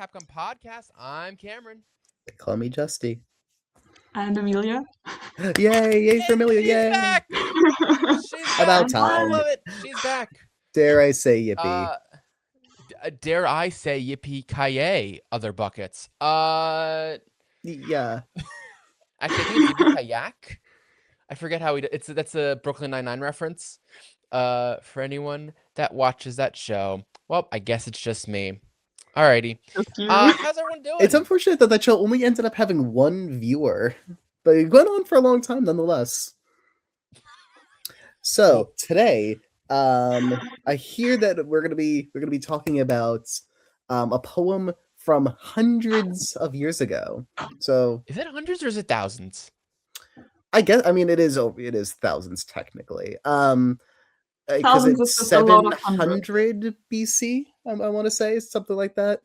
Capcom podcast. I'm Cameron. They call me Justy. And Amelia. Yay for Amelia, She's yay! back. She's back. About time. I love it. She's back. Dare I say yippee? Dare I say yippee ki other buckets? Yeah. Actually, I think it's yippee kayak. I forget how that's a Brooklyn Nine-Nine reference. For anyone that watches that show. Well, I guess it's just me. Alrighty. How's everyone doing? It's unfortunate that show only ended up having one viewer, but it went on for a long time nonetheless. So today, I hear that we're gonna be talking about a poem from hundreds of years ago. So is it hundreds or is it thousands? I guess it is thousands technically. Because Thousands it's is just a lot of 700 BC. I want to say something like that.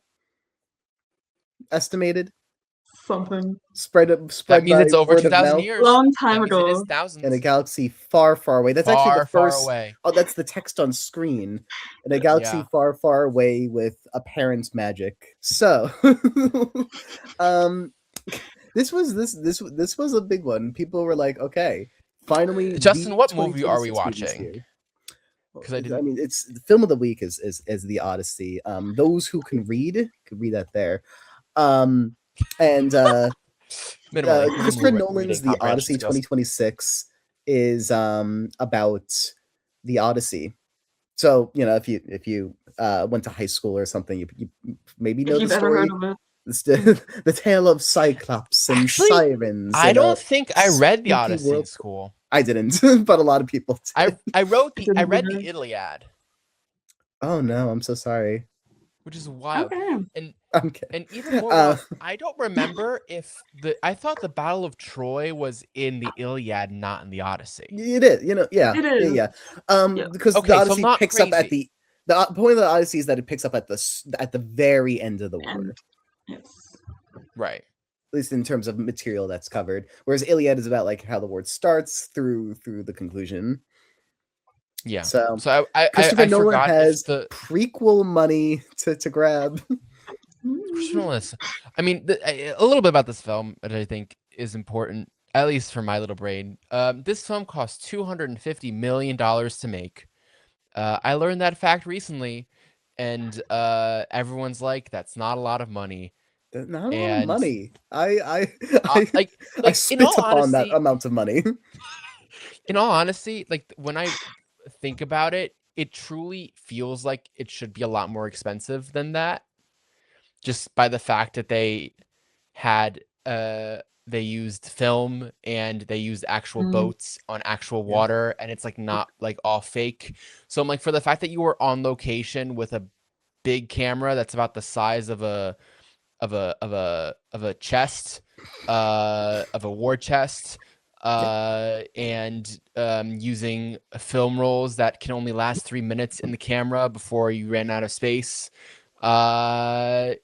Estimated. Something. Spread. That means it's over 2,000 years. Long time ago. It is thousands. In a galaxy far, far away. That's actually the first. Far away. Oh, that's the text on screen. In a galaxy far, far away with apparent magic. So, this was a big one. People were like, okay, finally. Justin, what movie are we watching? Because it's the film of the week is the Odyssey. Those who can read that there. And Christopher Nolan's The Odyssey 2026 is about the Odyssey. So if you went to high school or something, you maybe know the story. The tale of Cyclops and sirens. I don't think I read the Odyssey in school. I didn't, but a lot of people did. I read the Iliad. Oh no, I'm so sorry. Which is wild. Okay. And even more, I don't remember if I thought the Battle of Troy was in the Iliad, not in the Odyssey. It is, yeah. It is. Yeah. Because the Odyssey picks up at the point of the Odyssey is that it picks up at the very end of the war. Yes. Right. At least in terms of material that's covered, whereas Iliad is about like how the war starts through the conclusion. Yeah. So Christopher Nolan has the prequel money to grab. Christopher Nolan. A little bit about this film that I think is important, at least for my little brain. This film cost $250 million to make. I learned that fact recently, and everyone's like, "That's not a lot of money." Not a lot of money. I spit upon honesty, that amount of money. In all honesty, like when I think about it, it truly feels like it should be a lot more expensive than that. Just by the fact that they had they used film and they used actual boats on actual water, and it's like not like all fake. So I'm like, for the fact that you were on location with a big camera that's about the size of a chest, of a war chest, and using film rolls that can only last 3 minutes in the camera before you ran out of space. I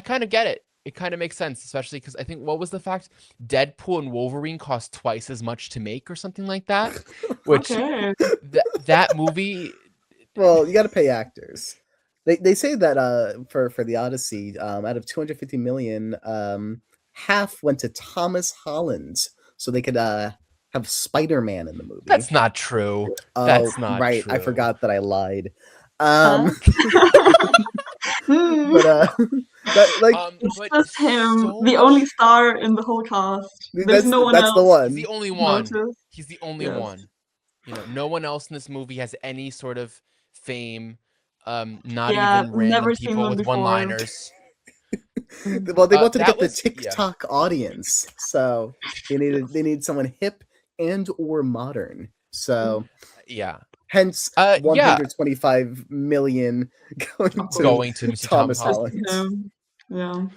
kind of get it. It kind of makes sense, especially because I think, what was the fact? Deadpool and Wolverine cost twice as much to make or something like that, which that movie. Well, you got to pay actors. They say that for the Odyssey, out of 250 million, half went to Thomas Holland, so they could have Spider-Man in the movie. That's not true. That's not right. true. I forgot that I lied. It's just him, the only star in the whole cast. There's no one else. That's the one. He's the only one. He's the only one. No one else in this movie has any sort of fame. Not even random people with one-liners. Well, they wanted to get the TikTok audience, so they need someone hip and or modern. So hence 125 million going to Thomas Holland. Yeah.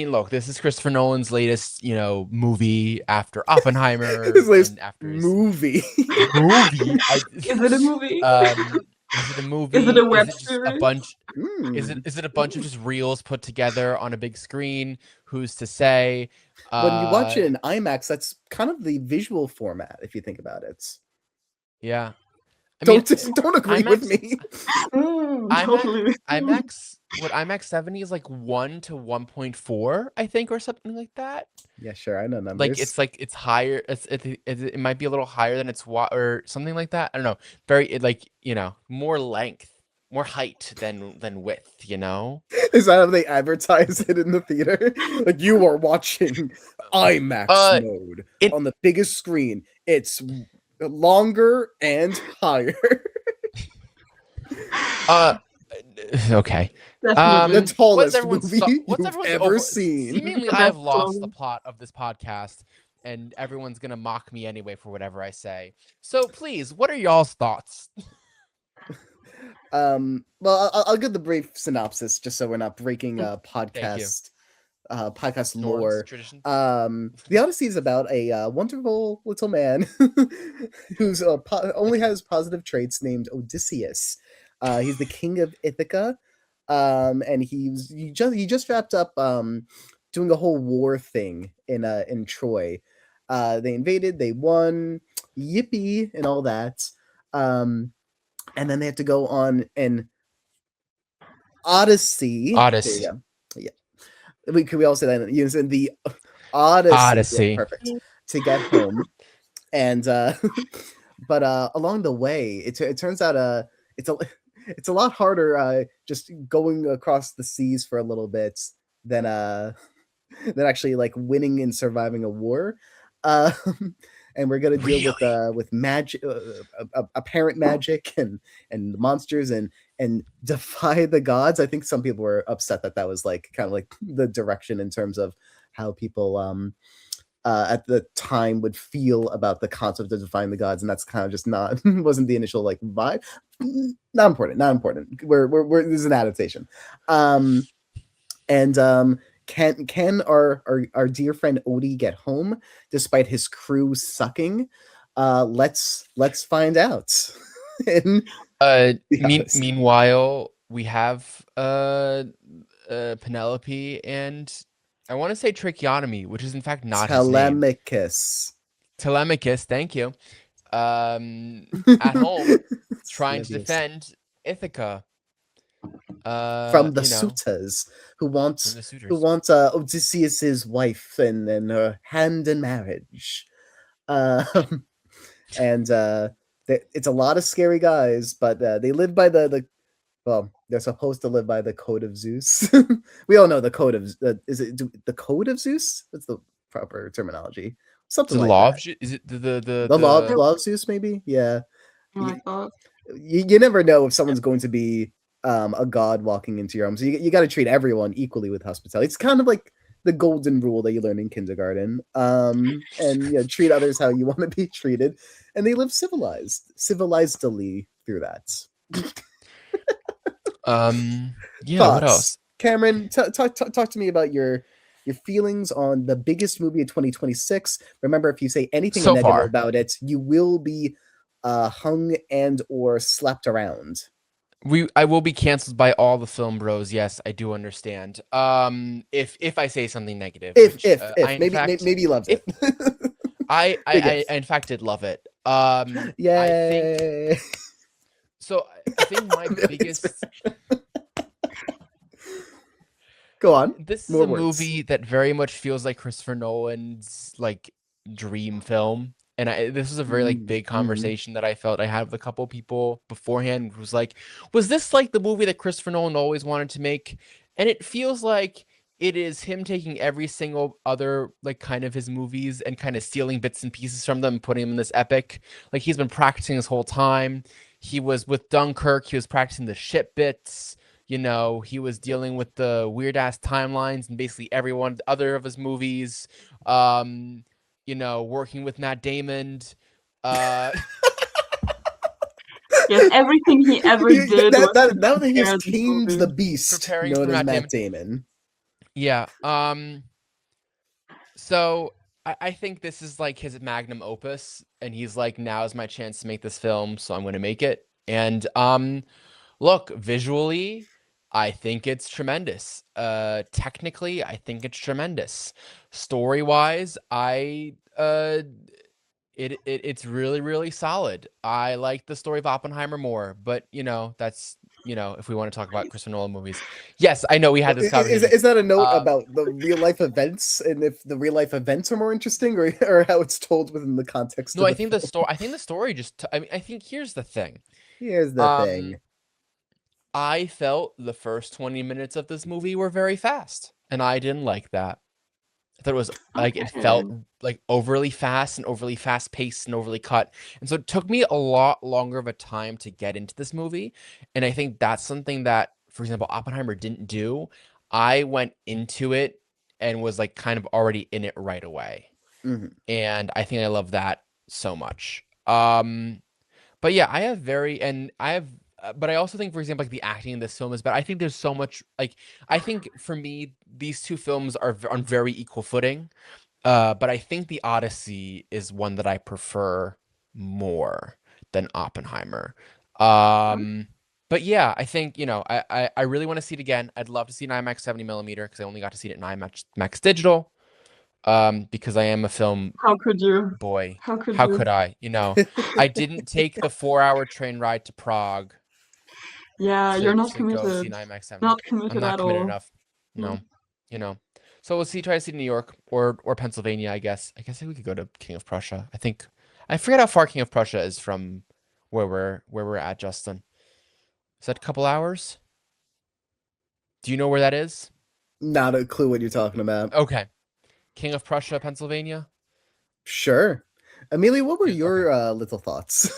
Look, this is Christopher Nolan's latest, movie after Oppenheimer. His latest movie. Is it a movie? Is it a movie? Is it a web series? Is it a bunch of just reels put together on a big screen? Who's to say? When you watch it in IMAX, that's kind of the visual format, if you think about it. Yeah. I mean, don't agree with me. Totally. IMAX 70 is like 1 to 1.4, I think, or something like that. Yeah, sure, I know Like numbers. it's higher. It might be a little higher than its or something like that. I don't know. Very like more length, more height than width. Is that how they advertise it in the theater? Like, you are watching IMAX mode on the biggest screen. It's longer and higher. Okay. Definitely. The tallest movie you've ever seen. Seemingly, I have lost the plot of this podcast, and everyone's gonna mock me anyway for whatever I say. So please, what are y'all's thoughts? Well, I'll give the brief synopsis just so we're not breaking podcast lore. The Odyssey is about a wonderful little man who's only has positive traits, named Odysseus. He's the king of Ithaca, and he just wrapped up doing a whole war thing in Troy. They invaded, they won, yippee, and all that. And then they have to go on an Odyssey. Odyssey. Yeah. Could we all say that in unison? The Odyssey. Yeah, perfect. To get home. And but along the way, it turns out it's a lot harder just going across the seas for a little bit than actually like winning and surviving a war. And we're gonna deal with magic, apparent magic, and monsters, and defy the gods. I think some people were upset that was like kind of like the direction in terms of how people at the time would feel about the concept of defying the gods, and that's kind of just not wasn't the initial like vibe. Not important. We're this is an adaptation. Can our dear friend Odie get home despite his crew sucking? Let's find out. Meanwhile, we have Penelope and I want to say tracheotomy, which is in fact not Telemachus. Telemachus, thank you. At home, trying to defend Ithaca from the suitors who want Odysseus's wife and her hand in marriage. And it's a lot of scary guys, but they live by well, they're supposed to live by the code of Zeus. We all know the code of is it the code of Zeus? What's the proper terminology? Something like law that. Is it the law of Zeus? Maybe, yeah. You never know if someone's going to be a god walking into your home, so you got to treat everyone equally with hospitality. It's kind of like the golden rule that you learn in kindergarten, and treat others how you want to be treated, and they live civilizedly through that. What else? Cameron, talk to me about your feelings on the biggest movie of 2026. Remember, if you say anything negative about it, you will be hung and or slapped around. I will be canceled by all the film bros. Yes, I do understand. If I say something negative, maybe he loves it. I in fact did love it. Yay! I think my biggest. Go on. This is a movie that very much feels like Christopher Nolan's like dream film. And this was a very like big conversation that I felt I had with a couple people beforehand. Was like, was this like the movie that Christopher Nolan always wanted to make? And it feels like it is him taking every single other like kind of his movies and kind of stealing bits and pieces from them and putting them in this epic. Like he's been practicing this whole time. He was with Dunkirk. He was practicing the ship bits. He was dealing with the weird ass timelines and basically every one other of his movies. Working with Matt Damon. Yes, everything he ever did. Now that he's tamed the beast, preparing known for as Matt Damon. Yeah. So I think this is like his magnum opus, and he's like, now is my chance to make this film, so I'm going to make it. And look, visually, I think it's tremendous. Technically, I think it's tremendous. Story-wise, I It's really, really solid. I like the story of Oppenheimer more, but that's if we want to talk about Christopher Nolan movies. Yes, I know we had this conversation. Is that a note about the real life events, and if the real life events are more interesting, or how it's told within the context? No, of I think the story. I think the story just. I mean, I think here's the thing. Here's the thing. I felt the first 20 minutes of this movie were very fast, and I didn't like that. I thought it was like it felt like overly fast and overly fast paced and overly cut. And so it took me a lot longer of a time to get into this movie. And I think that's something that, for example, Oppenheimer didn't do. I went into it and was like kind of already in it right away. And I think I love that so much. But yeah, but I also think, for example, like the acting in this film is better. I think there's so much, like, I think for me, these two films are on very equal footing. But I think the Odyssey is one that I prefer more than Oppenheimer. But yeah, I think, I really want to see it again. I'd love to see an IMAX 70 millimeter because I only got to see it in IMAX digital. Because I am a film How could you? boy. How could I? I didn't take the 4-hour train ride to Prague. Yeah, you're not Go committed. see an IMAX 70. Not committed I'm not at committed all. enough. No. So we'll try to see New York or Pennsylvania, I guess. I guess we could go to King of Prussia. I forget how far King of Prussia is from where we're at, Justin. Is that a couple hours? Do you know where that is? Not a clue what you're talking about. Okay. King of Prussia, Pennsylvania? Sure. Amelia, what were your little thoughts?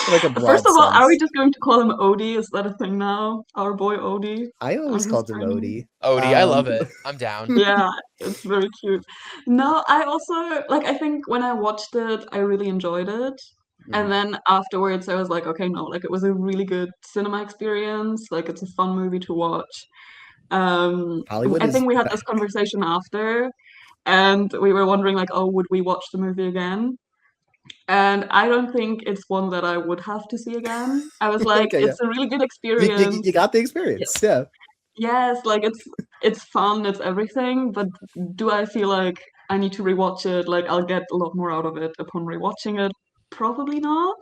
Like a broad First of all, sense. are we just going to call him Odie? Is that a thing now? Our boy Odie? I always called him Odie. Odie, I love it. I'm down. Yeah, it's very cute. No, I also, like, I think when I watched it, I really enjoyed it. And then afterwards, I was like, okay, no, like, it was a really good cinema experience. Like, it's a fun movie to watch. I think we had this conversation after, and we were wondering, like, oh, would we watch the movie again? And I don't think it's one that I would have to see again. I was like, Okay, it's a really good experience. You got the experience, yeah. Yes, like it's fun, it's everything, but do I feel like I need to rewatch it? Like I'll get a lot more out of it upon rewatching it? Probably not.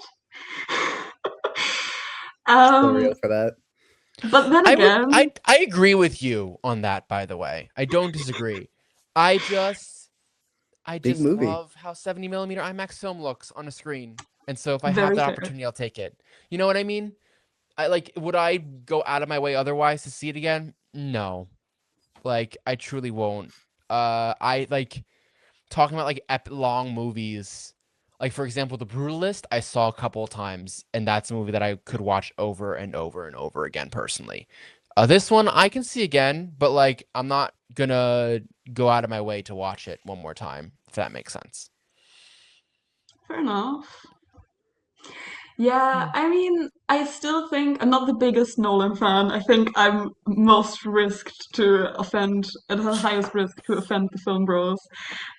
Still real for that. But then again, I agree with you on that, by the way. I don't disagree. I just love how 70 millimeter IMAX film looks on a screen. And so if I have that opportunity, I'll take it. You know what I mean? Would I go out of my way otherwise to see it again? No. Like, I truly won't. I like talking about like long movies. Like, for example, The Brutalist, I saw a couple of times, and that's a movie that I could watch over and over and over again personally. This one I can see again, but like I'm not gonna go out of my way to watch it one more time, if that makes sense. Fair enough. Yeah, I mean, I still think I'm not the biggest Nolan fan. I think I'm most risked to offend, at the highest risk to offend the film bros.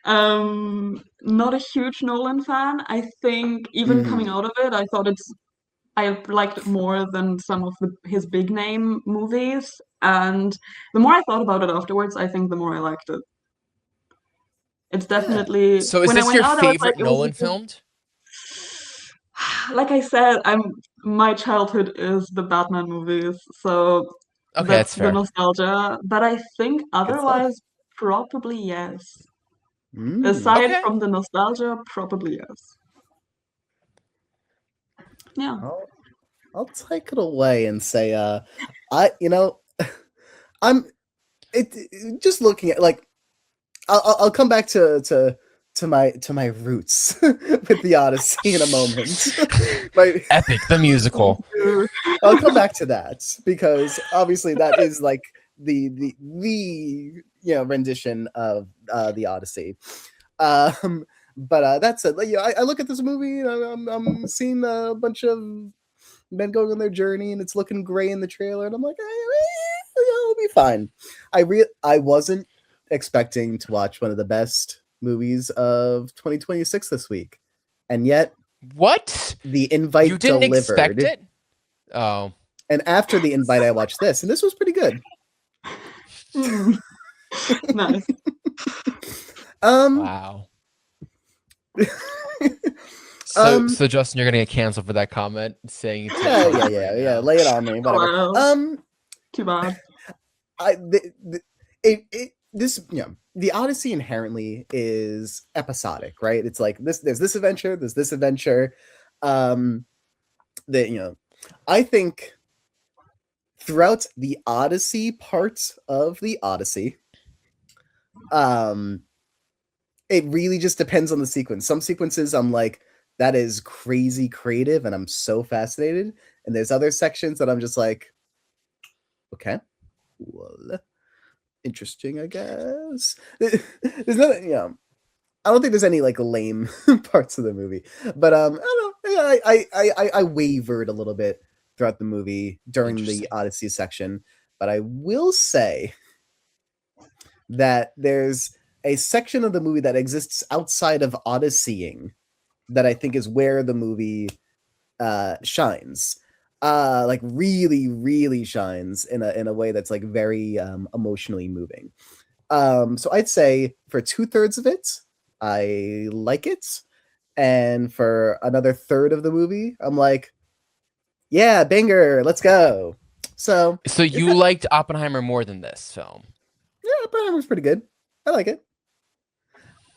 Not a huge Nolan fan. I think even coming out of it, I liked it more than some of his big name movies. And the more I thought about it afterwards, I think the more I liked it. It's definitely. So is this your favorite Nolan film? Like I said, my childhood is the Batman movies, so that's the nostalgia. But I think otherwise, probably yes. Aside from the nostalgia, probably yes. Yeah. I'll take it away and say, just looking at like, I'll come back to my roots with the Odyssey in a moment. Epic the musical. I'll come back to that because obviously that is like the rendition of the Odyssey. But that's it. I look at this movie and I'm seeing a bunch of men going on their journey and it's looking gray in the trailer and I'm like, it'll be fine. I wasn't expecting to watch one of the best movies of 2026 this week, and yet what the invite you didn't delivered. Expect it? Oh, and after the invite, I watched this, and this was pretty good. Nice. Wow. So Justin, you're gonna get canceled for that comment, saying it's yeah. Lay it on me, whatever. Wow. Too bad. The Odyssey inherently is episodic, right? It's like this. There's this adventure. There's this adventure. I think throughout the Odyssey parts of the Odyssey, it really just depends on the sequence. Some sequences I'm like, that is crazy creative, and I'm so fascinated. And there's other sections that I'm just like, okay, well, interesting, I guess. There's nothing, I don't think there's any like lame parts of the movie, but I don't know. I wavered a little bit throughout the movie during the Odyssey section, but I will say that there's a section of the movie that exists outside of Odysseying that I think is where the movie shines. Like really, really shines in a way that's like very emotionally moving. So I'd say for 2/3 of it, I like it, and for another third of the movie, I'm like, yeah, banger, let's go. So you liked Oppenheimer more than this film? Yeah, Oppenheimer's pretty good. I like it.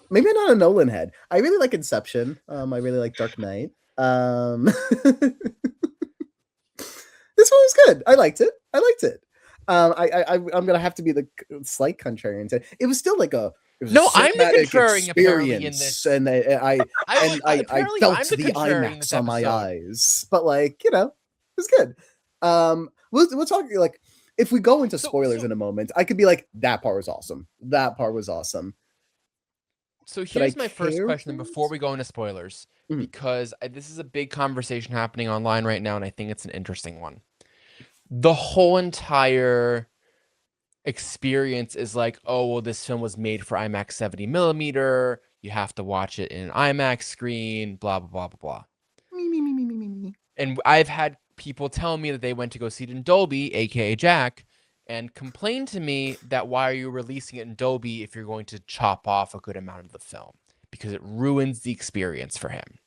Maybe I'm not a Nolan head. I really like Inception. I really like Dark Knight. This one was good. I liked it. I'm gonna have to be the slight contrarian. It was still like I'm the contrarian apparently in this, and I felt the IMAX on my eyes. But like it was good. We'll talk like if we go into spoilers in a moment. I could be like that part was awesome. That part was awesome. So here's my first question before we go into spoilers, because this is a big conversation happening online right now, and I think it's an interesting one. The whole entire experience is like, oh, well, this film was made for IMAX 70 millimeter. You have to watch it in an IMAX screen, blah, blah, blah, blah, blah. And I've had people tell me that they went to go see it in Dolby, aka Jack, and complain to me that why are you releasing it in Dolby if you're going to chop off a good amount of the film? Because it ruins the experience for him.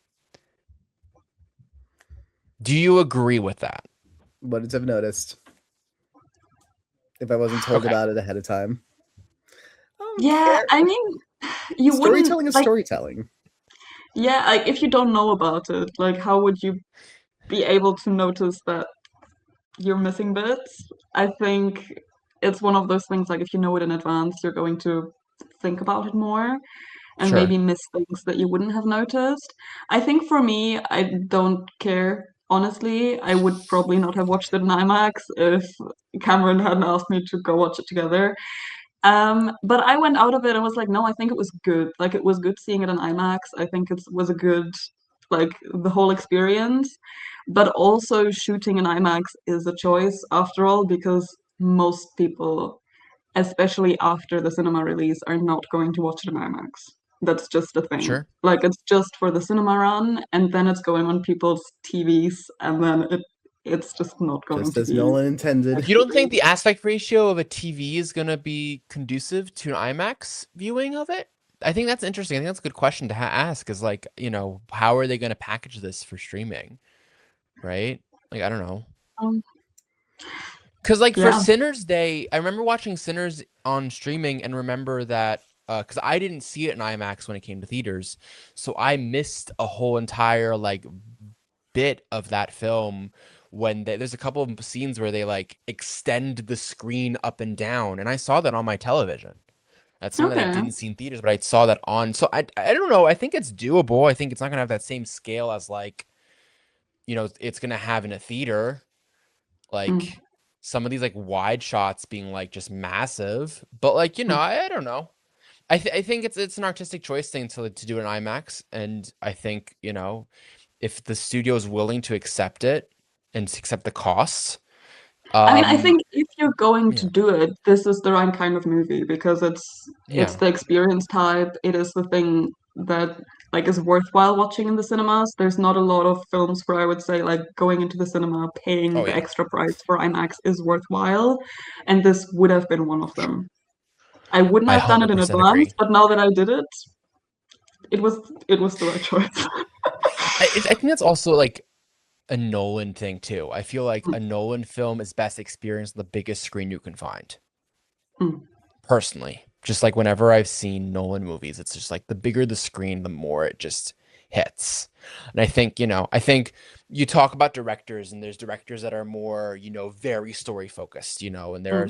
Do you agree with that? Wouldn't have noticed if I wasn't told about it ahead of time. Yeah, I mean, storytelling is storytelling. Yeah, like if you don't know about it, like how would you be able to notice that you're missing bits? I think it's one of those things like if you know it in advance, you're going to think about it more and maybe miss things that you wouldn't have noticed. I think for me, I don't care. Honestly, I would probably not have watched it in IMAX if Cameron hadn't asked me to go watch it together. But I went out of it and was like, no, I think it was good. Like it was good seeing it in IMAX. I think it was a good, like the whole experience. But also shooting in IMAX is a choice after all, because most people, especially after the cinema release, are not going to watch it in IMAX. That's just a thing. Sure. Like it's just for the cinema run, and then it's going on people's TVs, and then it's just not going just to as be. Nolan intended. You don't think the aspect ratio of a TV is going to be conducive to an IMAX viewing of it? I think that's interesting. I think that's a good question to ask is like, how are they going to package this for streaming? Right? Like, I don't know. Because like for Sinners Day, I remember watching Sinners on streaming and remember that because I didn't see it in IMAX when it came to theaters. So I missed a whole entire like bit of that film when there's a couple of scenes where they like extend the screen up and down. And I saw that on my television. That's something that I didn't see in theaters, but I saw that on. So I don't know. I think it's doable. I think it's not going to have that same scale as like, it's going to have in a theater. Like some of these like wide shots being like just massive, but like, I don't know. I think it's an artistic choice thing to do an IMAX. And I think, if the studio is willing to accept it and accept the costs. I mean, I think if you're going to do it, this is the right kind of movie because it's the experience type. It is the thing that like is worthwhile watching in the cinemas. There's not a lot of films where I would say like going into the cinema, paying the extra price for IMAX is worthwhile, and this would have been one of them. I wouldn't have done it in advance, but now that I did it, it was the right choice. I think that's also like a Nolan thing too. I feel like a Nolan film is best experienced on the biggest screen you can find. Personally, just like whenever I've seen Nolan movies, it's just like the bigger the screen, the more it just hits. And I think you talk about directors, and there's directors that are more, very story focused, and there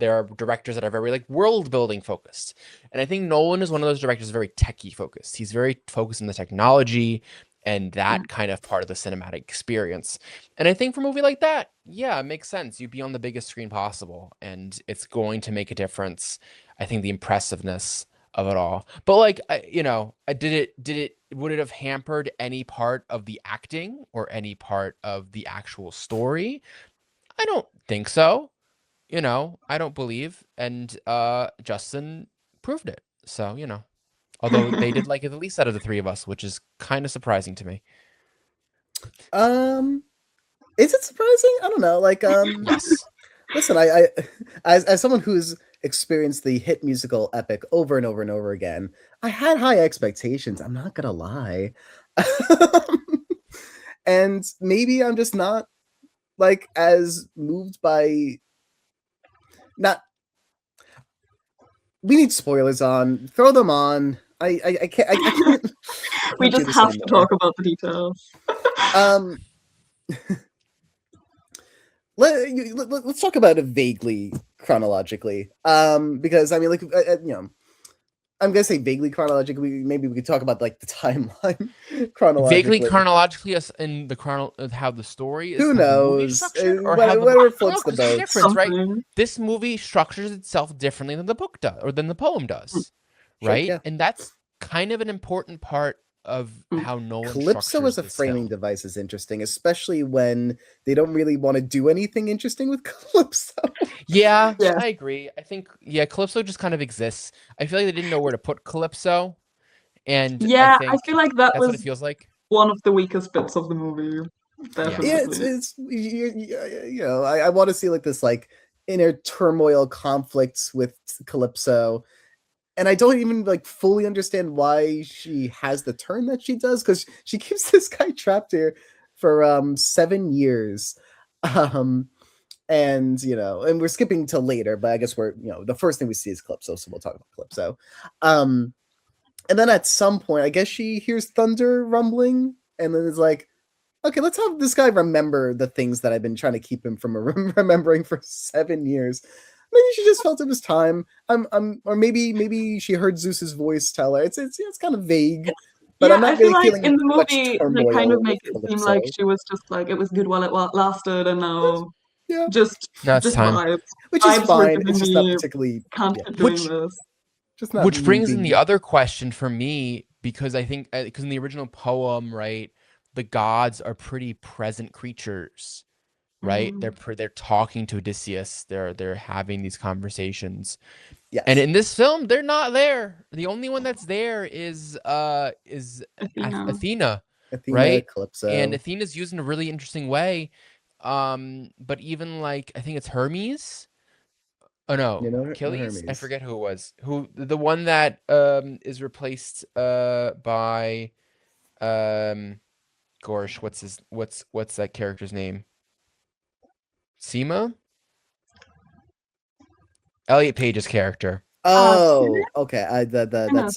are directors that are very like world building focused. And I think Nolan is one of those directors very techie focused. He's very focused on the technology and that kind of part of the cinematic experience. And I think for a movie like that, yeah, it makes sense. You'd be on the biggest screen possible, and it's going to make a difference. I think the impressiveness of it all. But like, would it have hampered any part of the acting or any part of the actual story? I don't think so. I don't believe. And Justin proved it. So, although they did like it the least out of the three of us, which is kind of surprising to me. Is it surprising? I don't know. Like, yes. Listen, I as someone who's experienced the hit musical epic over and over and over again, I had high expectations. I'm not gonna lie. And maybe I'm just not like as moved by not. We need spoilers on. Throw them on. I can't. We just have to talk about the details. Let's talk about it vaguely chronologically. Because I mean, like, I'm gonna say vaguely chronologically. Maybe we could talk about like the timeline chronologically. Vaguely chronologically, as in the how the story is. Who knows? Or whatever floats the boat. Difference, right? This movie structures itself differently than the book does, or than the poem does, right? Sure, yeah. And that's kind of an important part of how Nolan Calypso as a framing device is interesting, especially when they don't really want to do anything interesting with Calypso. Yeah, I agree. I think Calypso just kind of exists. I feel like they didn't know where to put Calypso, and I feel like that's what it feels like. One of the weakest bits of the movie. Definitely. Yeah, I want to see like this like inner turmoil conflicts with Calypso. And I don't even like fully understand why she has the turn that she does, because she keeps this guy trapped here for 7 years. And and we're skipping to later, but I guess we're the first thing we see is Calypso, so we'll talk about Calypso. And then at some point, I guess she hears thunder rumbling, and then it's like, okay, let's have this guy remember the things that I've been trying to keep him from remembering for 7 years. Maybe she just felt it was time. Or maybe she heard Zeus's voice tell her. It's kind of vague, but I'm not really feeling in the movie they kind of make it seem like she was just like it was good while it lasted, and now just vibes. Which is fine. It's just not particularly. Which brings in the other question for me, because I think because in the original poem, right, the gods are pretty present creatures. Right, they're talking to Odysseus. They're having these conversations. Yes. And in this film, they're not there. The only one that's there is Athena, right? Calypso. And Athena's used in a really interesting way. But even like I think it's Hermes. Oh no, Achilles. Hermes. I forget who it was. The one that is replaced by Gorsh. What's that character's name? Seema? Elliot Page's character. Oh, okay. That's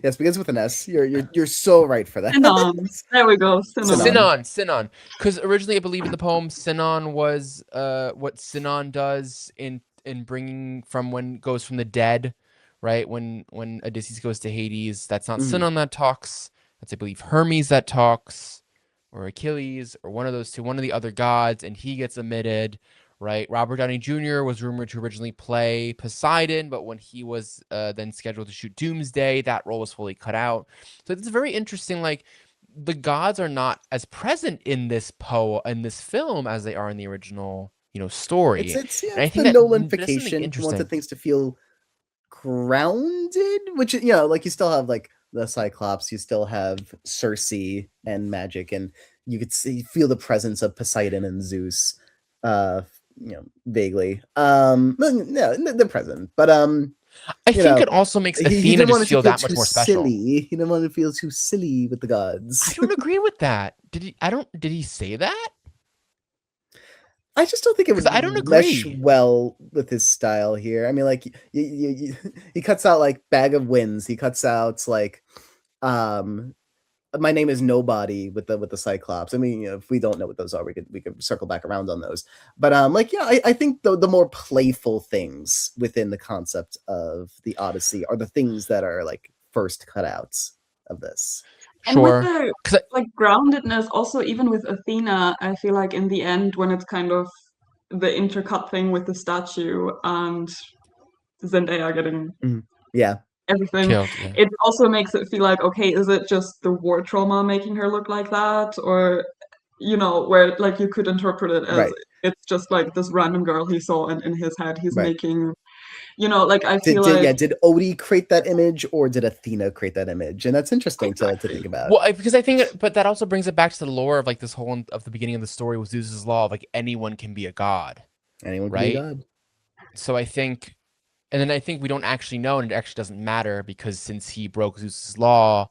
yes, begins with an S. You're so right for that. Sinon. There we go. Sinon. Because originally, I believe in the poem, Sinon was what Sinon does in bringing from goes from the dead, right? When Odysseus goes to Hades, that's not Sinon that talks. That's I believe Hermes that talks. Or Achilles, or one of those two, one of the other gods, and he gets omitted, right? Robert Downey Jr. was rumored to originally play Poseidon, but when he was then scheduled to shoot Doomsday, that role was fully cut out. So it's very interesting, like, the gods are not as present in this film as they are in the original, story. It's the Nolanfication. You want things to feel grounded, which, like you still have, like, the Cyclops, you still have Circe and magic, and you could feel the presence of Poseidon and Zeus, vaguely. Yeah, they're present, but I think it also makes he Athena didn't want just it to feel feel that much too more special. silly. He didn't want it to feel too silly with the I gods. don't agree with that. Did he say that? I just don't think it 'Cause would I don't mesh agree. well with his style here. I mean, like, he cuts out, like, Bag of Winds. He cuts out, like, My Name is Nobody with the Cyclops. I mean, if we don't know what those are, we could circle back around on those. But like, yeah, I think the more playful things within the concept of the Odyssey are the things that are like first cutouts of this. And with Sure. the 'Cause like groundedness, also even with Athena, I feel like in the end, when it's kind of the intercut thing with the statue and Zendaya getting Yeah. everything, killed, yeah. it also makes it feel like, okay, is it just the war trauma making her look like that? Or, where like you could interpret it as Right. it's just like this random girl he saw and in his head he's Right. making, like I feel like Did Odie create that image or did Athena create that image? And that's interesting to think about. Well, because I think, but that also brings it back to the lore of like this whole of the beginning of the story with Zeus's law of like anyone can be a god, Anyone can be a right? god. So I think, and then I think we don't actually know, and it actually doesn't matter because since he broke Zeus's law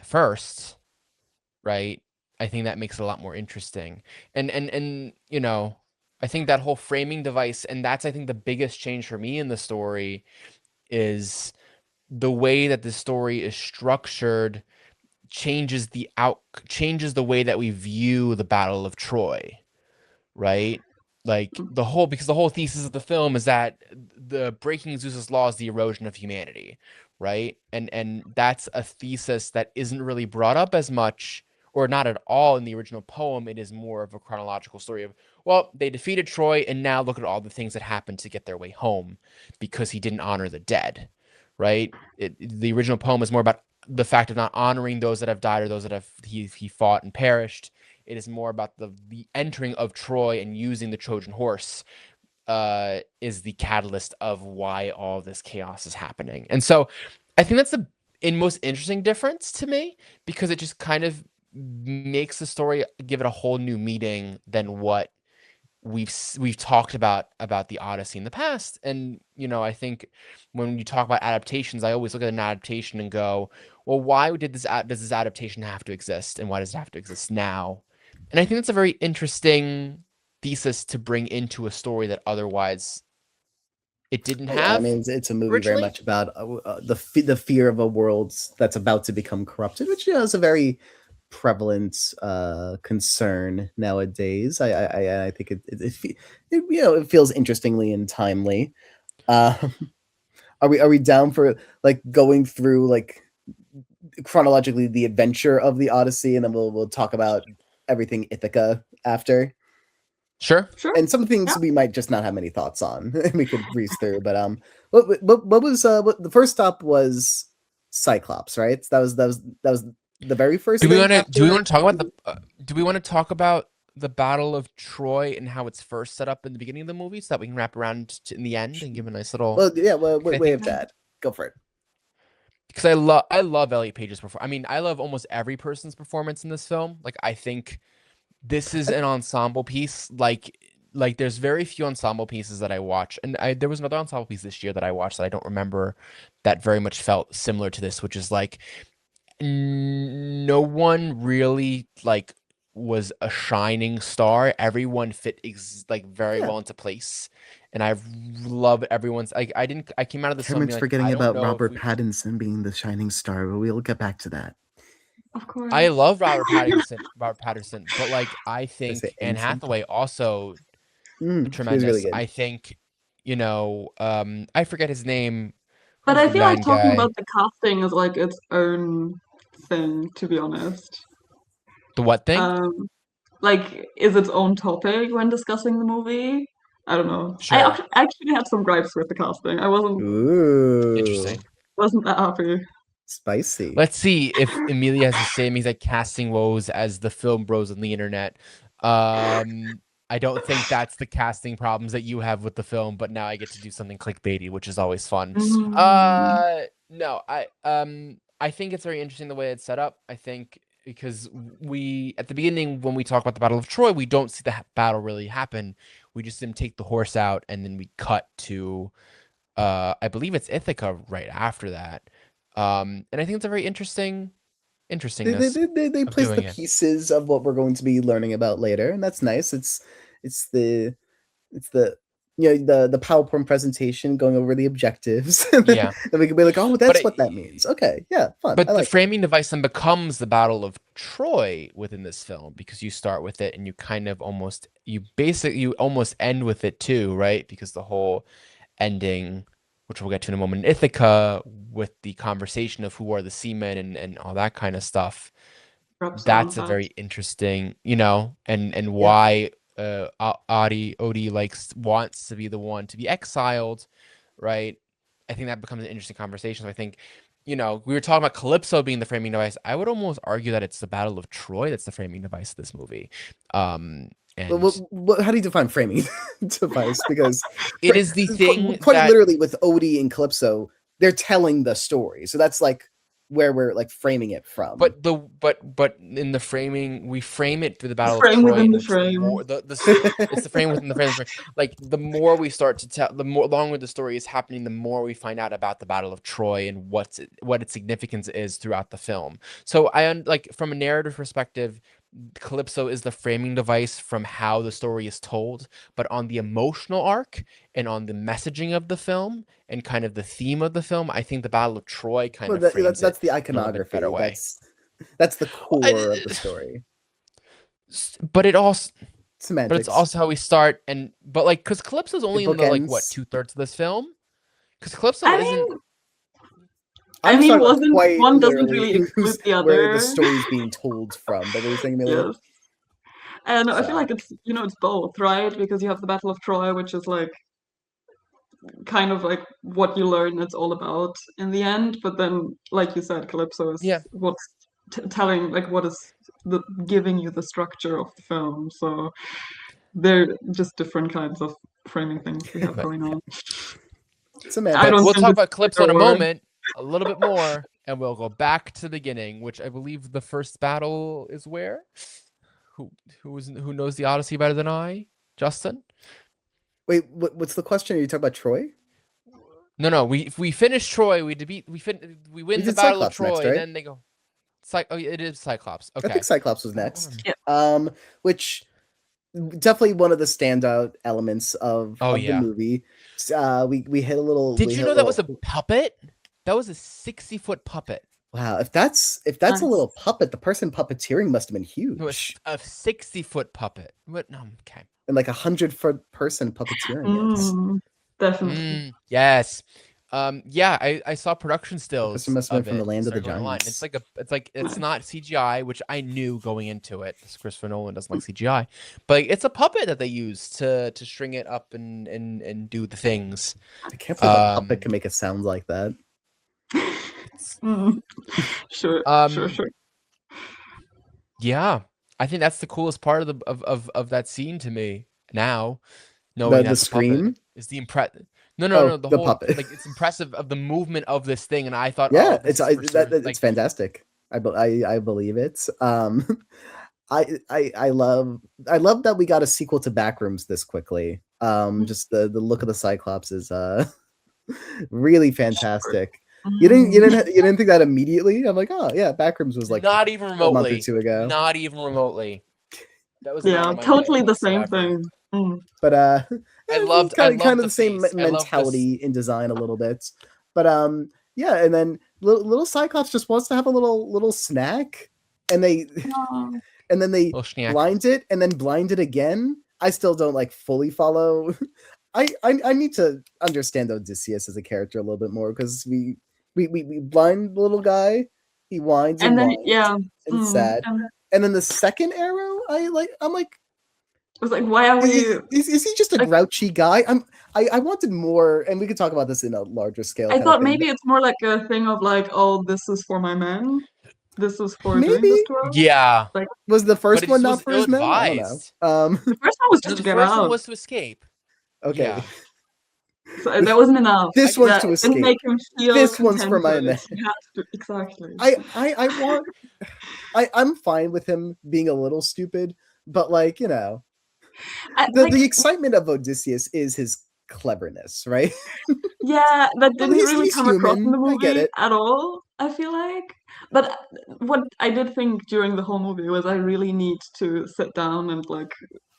first, right? I think that makes it a lot more interesting. And I think that whole framing device, and that's I think the biggest change for me in the story is the way that the story is structured changes the way that we view the Battle of Troy, right? Like because the whole thesis of the film is that the breaking Zeus's law is the erosion of humanity, right? And that's a thesis that isn't really brought up as much or not at all in the original poem. It is more of a chronological story of, well, they defeated Troy and now look at all the things that happened to get their way home because he didn't honor the dead, right? The original poem is more about the fact of not honoring those that have died or those that he fought and perished. It is more about the entering of Troy and using the Trojan horse is the catalyst of why all this chaos is happening. And so I think that's the most interesting difference to me because it just kind of makes the story give it a whole new meaning than what we've talked about the Odyssey in the past. And I think when you talk about adaptations, I always look at an adaptation and go, well, why does this adaptation have to exist, and why does it have to exist now? And I think that's a very interesting thesis to bring into a story that otherwise it didn't Yeah, I have mean, it's a movie very originally. much about the fear of a world that's about to become corrupted, which is a very prevalent concern nowadays. I think it feels interestingly and timely. Um, are we down for like going through like chronologically the adventure of the Odyssey, and then we'll talk about everything Ithaca after? Sure. And some things Yeah. we might just not have many thoughts on. We could breeze through, but what was the first stop was Cyclops, right? That was the very first Do we thing want to after. talk about do we want to talk about the Battle of Troy and how it's first set up in the beginning of the movie so that we can wrap around in the end and give a nice little. Well, yeah. Well, I way of think that. Go for it. because I love Elliot Page's performance. I mean, I love almost every person's performance in this film. Like, I think this is an ensemble piece. Like there's very few ensemble pieces that I watch, and there was another ensemble piece this year that I watched that I don't remember that very much felt similar to this, which is like no one really like was a shining star. Everyone fit like very Yeah. well into place, and I love everyone's. Like I came out of this film Cameron's being like, forgetting I don't about know if Robert we. Pattinson being the shining star, but we'll get back to that. Of course. I love Robert Patterson, but like I Did I say think Anne innocent? Hathaway also She was really tremendous. good. I think I forget his name. But Who's I the feel like blind talking guy? about the casting is like its own thing, to be honest. The what thing? Like is its own topic when discussing the movie. I don't know. Sure. I actually had some gripes with the casting. I Ooh, Interesting. wasn't that happy. spicy. Let's see if Amelia has the same exact casting woes as the film bros on the internet. I don't think that's the casting problems that you have with the film, but now I get to do something clickbaity, which is always fun. Mm. No, I think it's very interesting the way it's set up. I think because we at the beginning when we talk about the Battle of Troy, we don't see the battle really happen. We just see them take the horse out, and then we cut to I believe it's Ithaca right after that. And I think it's a very interestingness They of place the doing it. pieces of what we're going to be learning about later, and that's nice. It's the the PowerPoint presentation going over the objectives, and Yeah. then we can be like, oh, But that's what that means. Okay, yeah, fun. I but the like it. framing device then becomes the Battle of Troy within this film, because you start with it and you kind of you almost end with it too, right? Because the whole ending, which we'll get to in a moment, in Ithaca, with the conversation of who are the seamen and all that kind of stuff. Perhaps on That's a that. very interesting, and Yeah. why Odie wants to be the one to be exiled, right? I think that becomes an interesting conversation. So I think, we were talking about Calypso being the framing device. I would almost argue that it's the Battle of Troy that's the framing device of this movie. And How do you define framing device? Because it is the thing quite that literally with Odie and Calypso, they're telling the story. So that's like where we're like framing it from. But in the framing, we frame it through the Battle of frame Troy. within the It's frame. it's the frame within the frame. Like the more we start to tell, the more longer the story is happening, the more we find out about the Battle of Troy and what its significance is throughout the film. So like from a narrative perspective, Calypso is the framing device from how the story is told, but on the emotional arc and on the messaging of the film and kind of the theme of the film, I think the Battle of Troy kind of frames that's the it in a little bit better iconography. way. That's the core of the story. But it also, Semantics. but it's also how we start, but like, because Calypso's only in the like what bookends. 2/3 of this film, because Calypso I isn't. mean, I mean, wasn't one doesn't really include the other. Where the story's being told from. But what were you saying, Amelia? Yes. And I feel like it's it's both, right? Because you have the Battle of Troy, which is like kind of like what you learn it's all about in the end. But then, like you said, Calypso is what's telling, like what is giving you the structure of the film. So they're just different kinds of framing things we have going on. We'll talk about Calypso in a moment, a little bit more, and we'll go back to the beginning, which I believe the first battle is where. Who knows the Odyssey better than I? Justin? Wait, what's the question? Are you talking about Troy? No. We finish Troy. We win the Battle of Troy, next, right? and then they go. It is Cyclops. Okay. I think Cyclops was next. Which definitely one of the standout elements of the movie. We hit a little. Did you know that was a puppet? That was a 60-foot puppet. Wow, if that's a little puppet, the person puppeteering must have been huge. It was a 60-foot puppet. What? No, okay. And like 100-foot person puppeteering it. Definitely. Yes. I saw production stills. This must have been from the Land of the Giants. It's not CGI, which I knew going into it. Christopher Nolan doesn't like CGI, but it's a puppet that they use to string it up and do the things. I can't believe a puppet can make a sound like that. Sure. Yeah, I think that's the coolest part of that scene to me now. Knowing the scream is the No, the whole puppet. Like it's impressive of the movement of this thing, and I thought, it's fantastic. I believe it. I love that we got a sequel to Backrooms this quickly. Just the look of the Cyclops is really fantastic. You didn't think that immediately? I'm like, oh yeah, Backrooms was like not even remotely a month or two ago. Not even remotely. That was totally the same thing. But I loved kind of the same mentality in design a little bit. But yeah, and then little Cyclops just wants to have a little snack, and they blind it and then blind it again. I still don't like fully follow. I need to understand Odysseus as a character a little bit more, because we blind the little guy, he whines and whines, and sad. And then the second arrow, I'm like, I was like, why are we? Is he just a grouchy guy? I wanted more, and we could talk about this in a larger scale. I thought maybe it's more like a thing of like, oh, this is for my men. This is for doing this to us. Yeah. Like, was the first one not for his men? I don't know. The first one was just to get out. The first one was to escape. Okay. Yeah. So that wasn't enough. This one's to escape. Make him feel this one's for my men. Exactly. I'm fine with him being a little stupid, but like, the excitement of Odysseus is his cleverness, right? Yeah, that didn't really he's come across in human. the I get movie it. at all, I feel like. But what I did think during the whole movie was I really need to sit down and like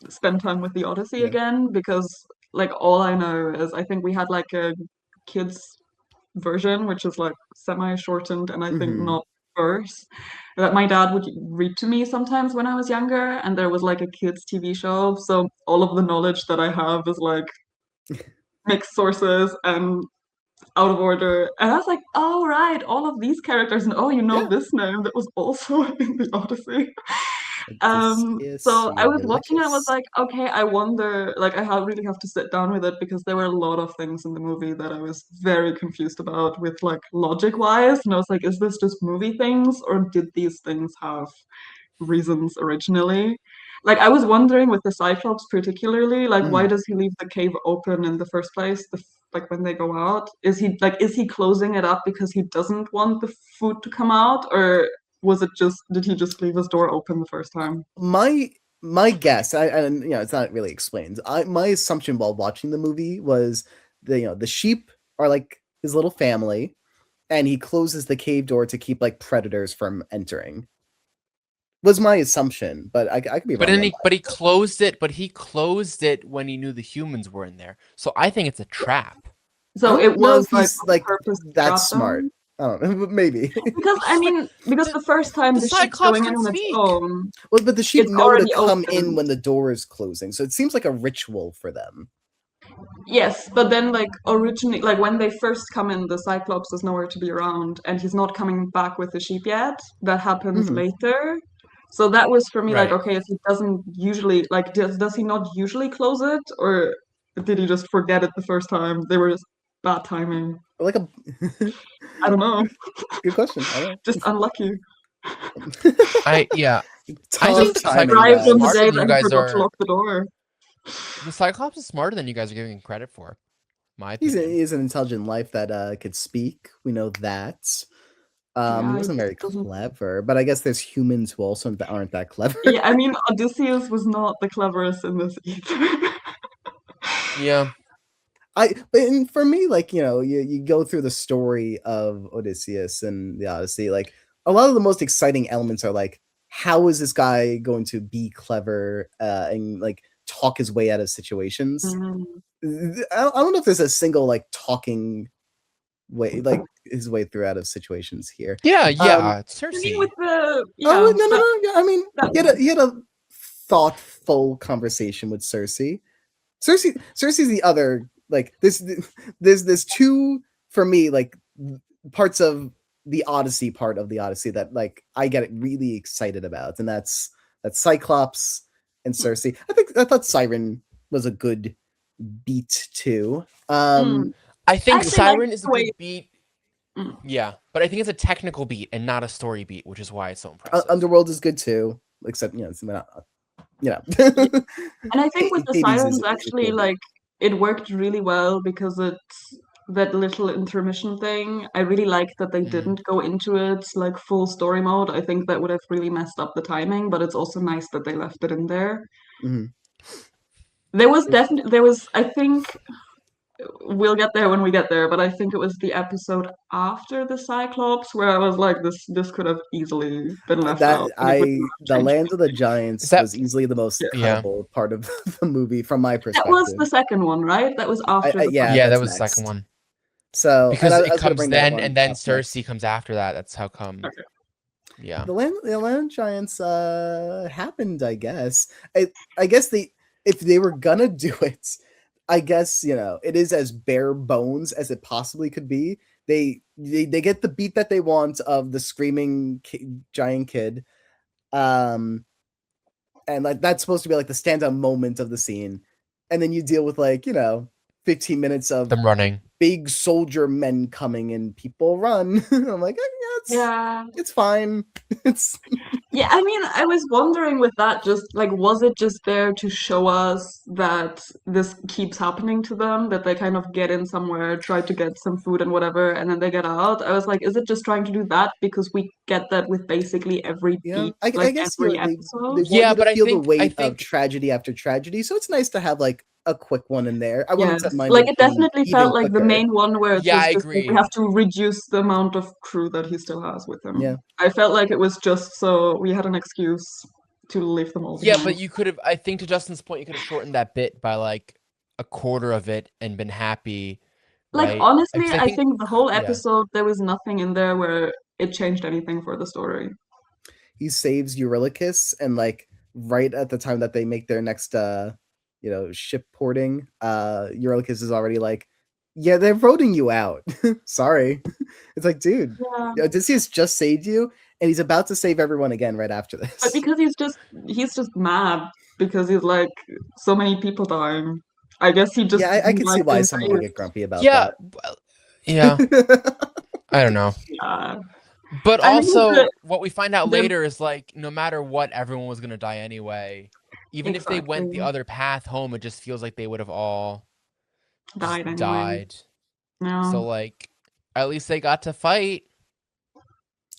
spend time with the Odyssey Yeah. again, because like all I know is I think we had like a kids version, which is like semi-shortened and I think Hmm. not verse, that my dad would read to me sometimes when I was younger, and there was like a kids TV show, so all of the knowledge that I have is like mixed sources and out of order. And I was like, oh right, all of these characters, and oh, you know Yeah. this name that was also in the Odyssey. Odysseus, So I was watching it, I was Eurylochus. like, okay, I wonder, like really have to sit down with it, because there were a lot of things in the movie that I was very confused about with like logic wise. And I was like, is this just movie things, or did these things have reasons originally? Like I was wondering with the Cyclops particularly, like why Mm. does he leave the cave open in the first place? Like when they go out, is he closing it up because he doesn't want the food to come out, or did he just leave his door open the first time? My guess, and it's not really explained. My assumption while watching the movie was the sheep are like his little family, and he closes the cave door to keep like predators from entering. Was my assumption, but I could be But wrong. then he closed it. But he closed it when he knew the humans were in there. So I think it's a trap. So I don't it know was if he's on like purpose to that trap smart. them? I don't know, but maybe. Because I mean, because the first time the the sheep's Cyclops going in can on its speak. own, Well, but the sheep it's know to already come in open. when the door is closing, so it seems like a ritual for them. Yes, but then like originally, like when they first come in, the Cyclops is nowhere to be around, and he's not coming back with the sheep yet. That happens Mhm. later. So that was for me like, Right. okay, if he doesn't usually like, does he not usually close it, or did he just forget it the first time? They were just bad timing. Like a I don't know. good question. I don't Just unlucky. know. I Tough think the timing, Arrived Cyclops is on the guys. smarter day than you that he guys forgot to are. lock the door. The Cyclops is smarter than you guys are giving him credit for. My opinion. He's an intelligent life that could speak. We know that. He Yeah, he wasn't just very doesn't. clever, but I guess there's humans who also aren't that clever. Yeah, I mean, Odysseus was not the cleverest in this either. Yeah. But for me, like, you go through the story of Odysseus and the Odyssey, like a lot of the most exciting elements are like, how is this guy going to be clever and like talk his way out of situations? Mm. I don't know if there's a single like talking way, like his way through out of situations here. Yeah. I mean, Cersei. with the Oh yeah, no no no! Yeah, I mean, that he had a thoughtful conversation with Cersei. Cersei's the other like this. There's two for me like parts of the Odyssey part of the Odyssey that like I get really excited about, and that's Cyclops and Cersei. I thought Siren was a good beat too. I think actually like Siren is a the way. good beat. Mm. Yeah, but I think it's a technical beat and not a story beat, which is why it's so impressive. Underworld is good too, except it's not. And I think with the Hades Sirens, is a actually, cool beat. like it worked really well because it's that little intermission thing. I really liked that they didn't go into it like full story mode. I think that would have really messed up the timing, but it's also nice that they left it in there. Mm-hmm. I think we'll get there when we get there, but I think it was the episode after the Cyclops where I was like, this could have easily been left out. And it would not The change Land of the Is Giants that was easily the most yeah? cuttable part of the movie from my That perspective. was the second one, right? That was after the Yeah, Yeah, that that's was the next. second one. So Because I it was gonna comes bring that then, one and then up Cersei next. comes after that. That's how come. Okay. Yeah. The Land of Giants happened, I guess. I guess if they were gonna do it, I guess it is as bare bones as it possibly could be. They get the beat that they want of the screaming giant kid, and like that's supposed to be like the standout moment of the scene, and then you deal with 15 minutes of Them running. big soldier men coming and people run. I'm like, Yeah. it's fine. It's Yeah, I mean, I was wondering with that, just like, was it just there to show us that this keeps happening to them, that they kind of get in somewhere, try to get some food and whatever, and then they get out? I was like, is it just trying to do that? Because we get that with basically every yeah. beat, I like guess every they episode. want Yeah, you to but I feel the think weight of tragedy after tragedy. So it's nice to have like a quick one in there. I wouldn't Yes, mind like it it being definitely even felt like the quicker. main one where it Yeah, was I just like we agree. have to reduce the amount of crew that he still has with him. Yeah. I felt like it was just so we had an excuse to leave them all Yeah, behind. but you could have. I think to Justin's point, you could have shortened that bit by like a quarter of it and been happy, Like right? honestly, Because I I think, think the whole yeah, episode there was nothing in there where it changed anything for the story. He saves Eurylochus, and like right at the time that they make their next ship porting, Eurylochus is already like, yeah, they're voting you out. Sorry. It's like, dude, Yeah, Odysseus just saved you, and he's about to save everyone again right after but this. because he's just mad because he's like so many people dying. I guess he just Yeah, I didn't can see like why being someone would praised. get grumpy about yeah, well, yeah. that. I don't know. Yeah. But I mean, also, what we find out the later is like, no matter what, everyone was gonna die anyway. Even if they went the exactly other path home, it just feels like they would have all just died anyway. died. No. So like, at least they got to fight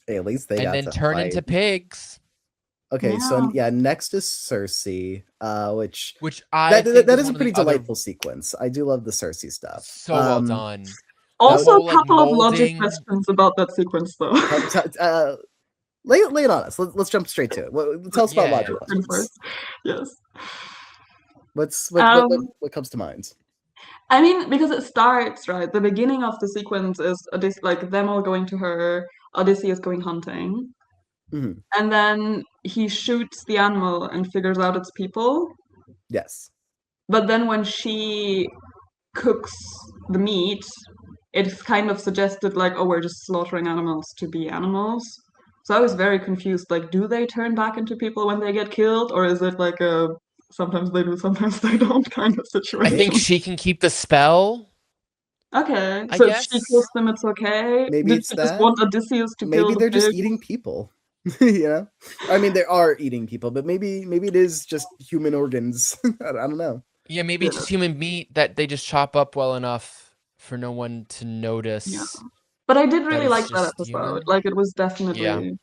Hey, at least they and got then to turn fight. into pigs, Okay, so Yeah. yeah, next is Cersei, which which I that think that is is a one of pretty the other delightful sequence. I do love the Cersei stuff. so well done. The Also, a whole like couple of logic molding. questions about that sequence, though. Lay it on us. Let's jump straight to it. Tell us about Yeah, logic yeah. questions. First. Yes. What comes to mind? I mean, because it starts, right? The beginning of the sequence is like them all going to her, Odysseus going hunting, Mhm. and then he shoots the animal and figures out it's people. Yes. But then when she cooks the meat, it's kind of suggested like, oh, we're just slaughtering animals to be animals. So I was very confused. Like, do they turn back into people when they get killed, or is it like a sometimes they do, sometimes they don't kind of I think situation? she can keep the spell, Okay, I so if she kills guess. them, it's okay. Maybe Did it's she just that. want Odysseus to kill Maybe the they're just pig? eating people. You know? I mean, they are eating people, but maybe it is just human organs. I don't know. Yeah, maybe Yeah, just human meat that they just chop up well enough for no one to yeah. notice But I did that really it's like that just episode. human. Like, it was Yeah. definitely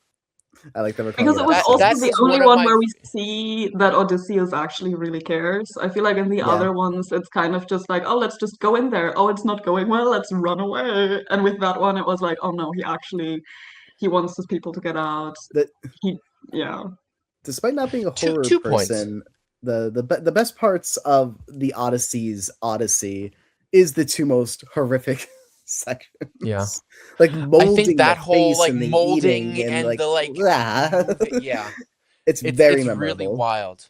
I like that we're calling because it it was episode. also That the is only one of one my where we see that Odysseus actually really cares. I feel like in the Yeah. other ones, it's kind of just like, oh, let's just go in there. Oh, it's not going well, let's run away. And with that one, it was like, oh no, he wants his people to get out. That He, yeah. despite not being a two horror two points. person, the best parts of the Odyssey's Odyssey is the two most horrific sections. Yeah. Like I think molding the that whole face like and the molding eating and and like the like yeah. it's It's very really memorable. wild.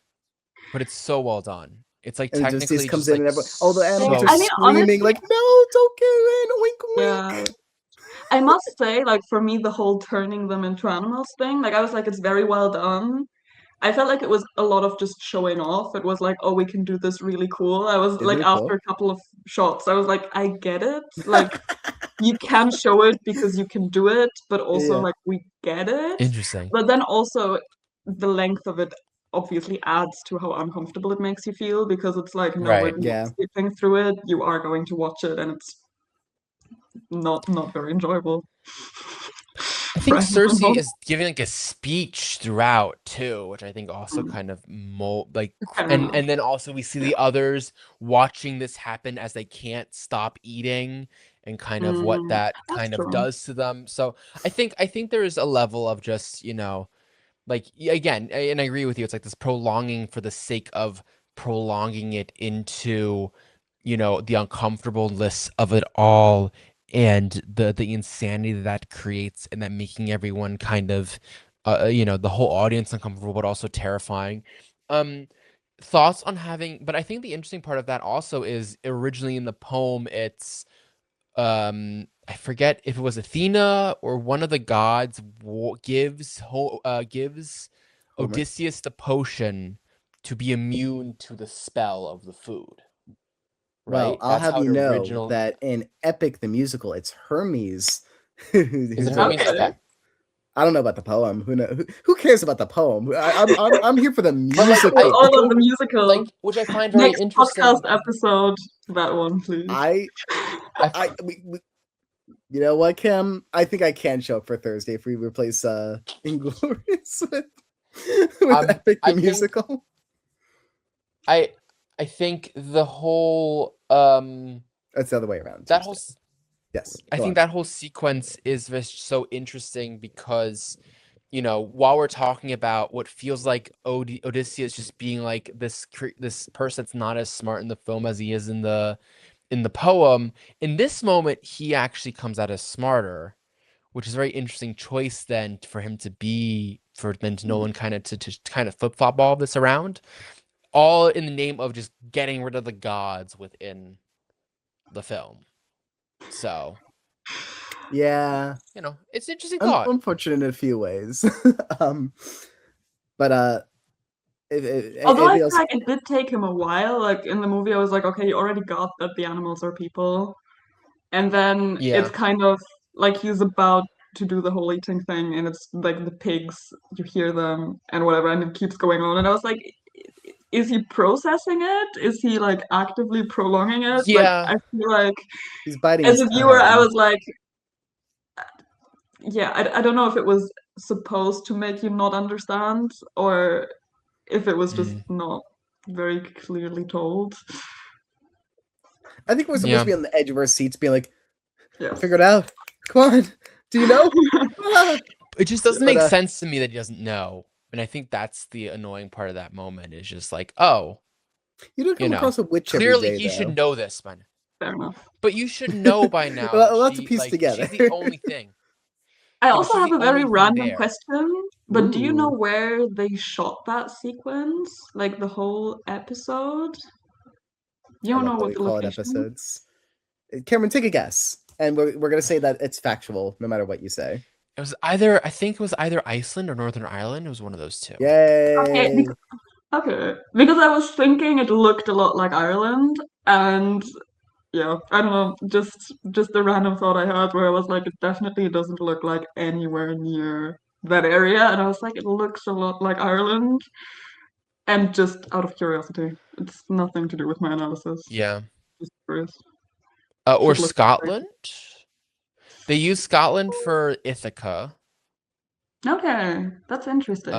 But it's so well done. It's like And Odysseus technically comes just in like and all the animals so are I mean, screaming honestly, like, "No, don't get in! Wink, yeah. wink!" I must say, like, for me, the whole turning them into animals thing, like, I was like, it's very well done. I felt like it was a lot of just showing off. It was like, oh, we can do this really cool. I was It's like, really after cool. a couple of shots, I was like, I get it. Like, you can show it because you can do it, but also, Yeah, like, we get it. interesting. But then also, the length of it obviously adds to how uncomfortable it makes you feel because it's like, no, we're Right. not yeah. skipping through it. You are going to watch it, and it's not very enjoyable. I think Right. Cersei is giving like a speech throughout too, which I think also kind of like Fair and enough. then also we see Yeah. the others watching this happen as they can't stop eating and kind of what that That's kind of true. does to them. So I think there is a level of just, like again, and I agree with you, it's like this prolonging for the sake of prolonging it into, the uncomfortableness of it all and the insanity that creates and that making everyone kind of the whole audience uncomfortable but also terrifying. um Thoughts on having, but I think the interesting part of that also is originally in the poem it's I forget if it was Athena or one of the gods gives Homer. Odysseus the potion to be immune to the spell of the food, Well, right? I'll That's have how it you know original that in Epic the musical, it's Hermes is it who's Hermes? Okay. Okay. I don't know about the poem. Who cares about the poem? I'm here for the But like For I all of musical. the musical. which I find very Next podcast interesting. episode, that one, please. I you know what, Kim? I think I can show up for Thursday if we replace Inglorious with Um, Epic the I think musical. I I think the whole That's the other way around. that whole yes. I think that whole sequence is just so interesting because, you know, while we're talking about what feels like Odysseus just being like this person that's not as smart in the film as he is in the poem, in this moment he actually comes out as smarter, which is a very interesting choice then for him to be, for then to Nolan kind of to kind of flip flop all this around, all in the name of just getting rid of the gods within the film. So yeah, you know, it's an interesting thought. Unfortunate in a few ways. But although I feel like it did take him a while. Like in the movie, I was like, okay, you already got that the animals are people, and then it's kind of like he's about to do the whole eating thing, and it's like the pigs, you hear them and whatever, and it keeps going on, and I was like, is he processing it? Is he like actively prolonging it? Yeah, like I feel like he's biting as a viewer, I was like, yeah, I don't know if it was supposed to make you not understand or if it was just not very clearly told. I think we're supposed to be on the edge of our seats being like, figure it out. Come on. Do you know? It just doesn't make sense to me that he doesn't know. And I think that's the annoying part of that moment is just like, oh, you don't come across a witch clearly every day, he should know this by now. Fair enough. But you should know by now. We'll have to piece together. She's the only thing. I also have a very random question, but Ooh. do you know where they shot that sequence? Like the whole episode? You don't know what the location episodes. Cameron, take a guess. And we're gonna say that it's factual, no matter what you say. It was either, I think it was either Iceland or Northern Ireland. It was one of those two. Yay! Okay. Because I was thinking it looked a lot like Ireland, and yeah, I don't know, just a random thought I had where I was like, it definitely doesn't look like anywhere near that area, and I was like, it looks a lot like Ireland, and just out of curiosity, it's nothing to do with my analysis. Yeah. Just curious. Or Scotland. They use Scotland for Ithaca. Okay, that's interesting.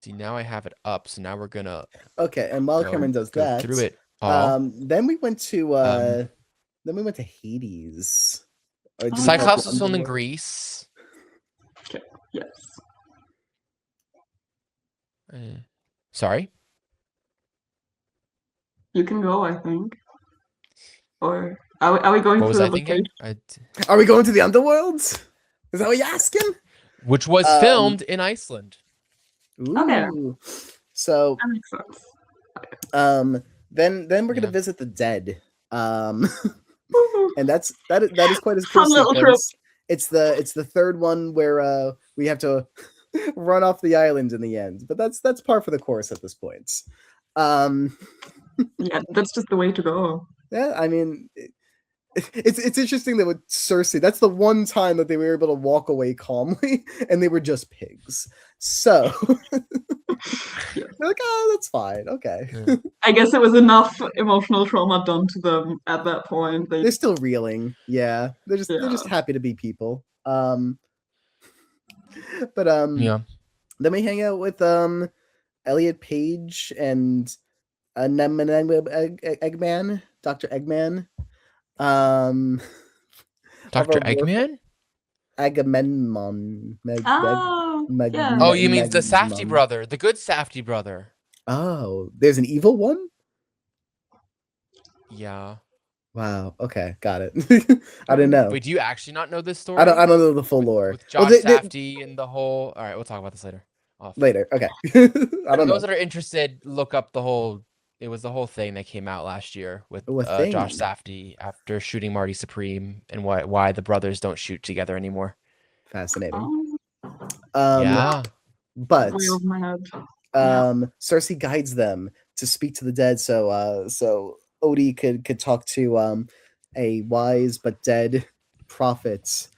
See, now I have it up, so now we're gonna. Okay, and while Cameron does that, through it all. then we went to Hades. Cyclops was filmed in Greece. Okay. Yes. Sorry. You can go, I think. Or are we going to the location? Are we going to the underworld? Is that what you're asking? Which was filmed in Iceland. Ooh. Okay. So that makes sense. Then we're gonna visit the dead. And that is quite a cool sequence. It's the third one where we have to run off the island in the end, but that's par for the course at this point. Yeah, that's just the way to go. Yeah, I mean, it's interesting that with Cersei, that's the one time that they were able to walk away calmly, and they were just pigs. So they're like, oh, that's fine, okay. Yeah. I guess it was enough emotional trauma done to them at that point. They're still reeling. Yeah, they're just happy to be people. But yeah. Then we hang out with Elliot Page and Eggman, Dr. Eggman. Dr. Eggman? Agamemnon. Oh, you mean the Safdie brother, the good Safdie brother. Oh, there's an evil one? Yeah. Wow. Okay, got it. I didn't know. Wait, do you actually not know this story? I don't know the full lore. With Josh Safdie and the whole. All right, we'll talk about this later. Later. Okay. I don't know. Those that are interested, look up the whole. It was the whole thing that came out last year with Josh Safdie after shooting Marty Supreme and why the brothers don't shoot together anymore. Fascinating. Yeah. But Cersei guides them to speak to the dead, so Odie could talk to a wise but dead prophet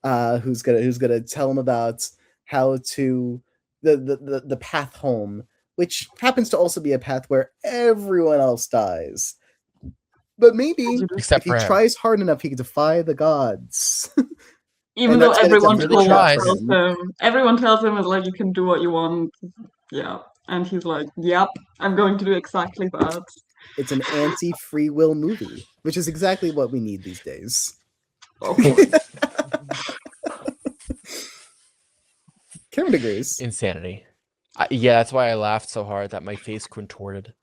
who's gonna tell him about how to the path home, which happens to also be a path where everyone else dies. But maybe if he tries hard enough, he can defy the gods. Even though everyone really tries. tells everyone tells him is like, you can do what you want. Yeah. And he's like, yep, I'm going to do exactly that. It's an anti-free will movie, which is exactly what we need these days. Kevin agrees. Insanity. Yeah, that's why I laughed so hard that my face contorted.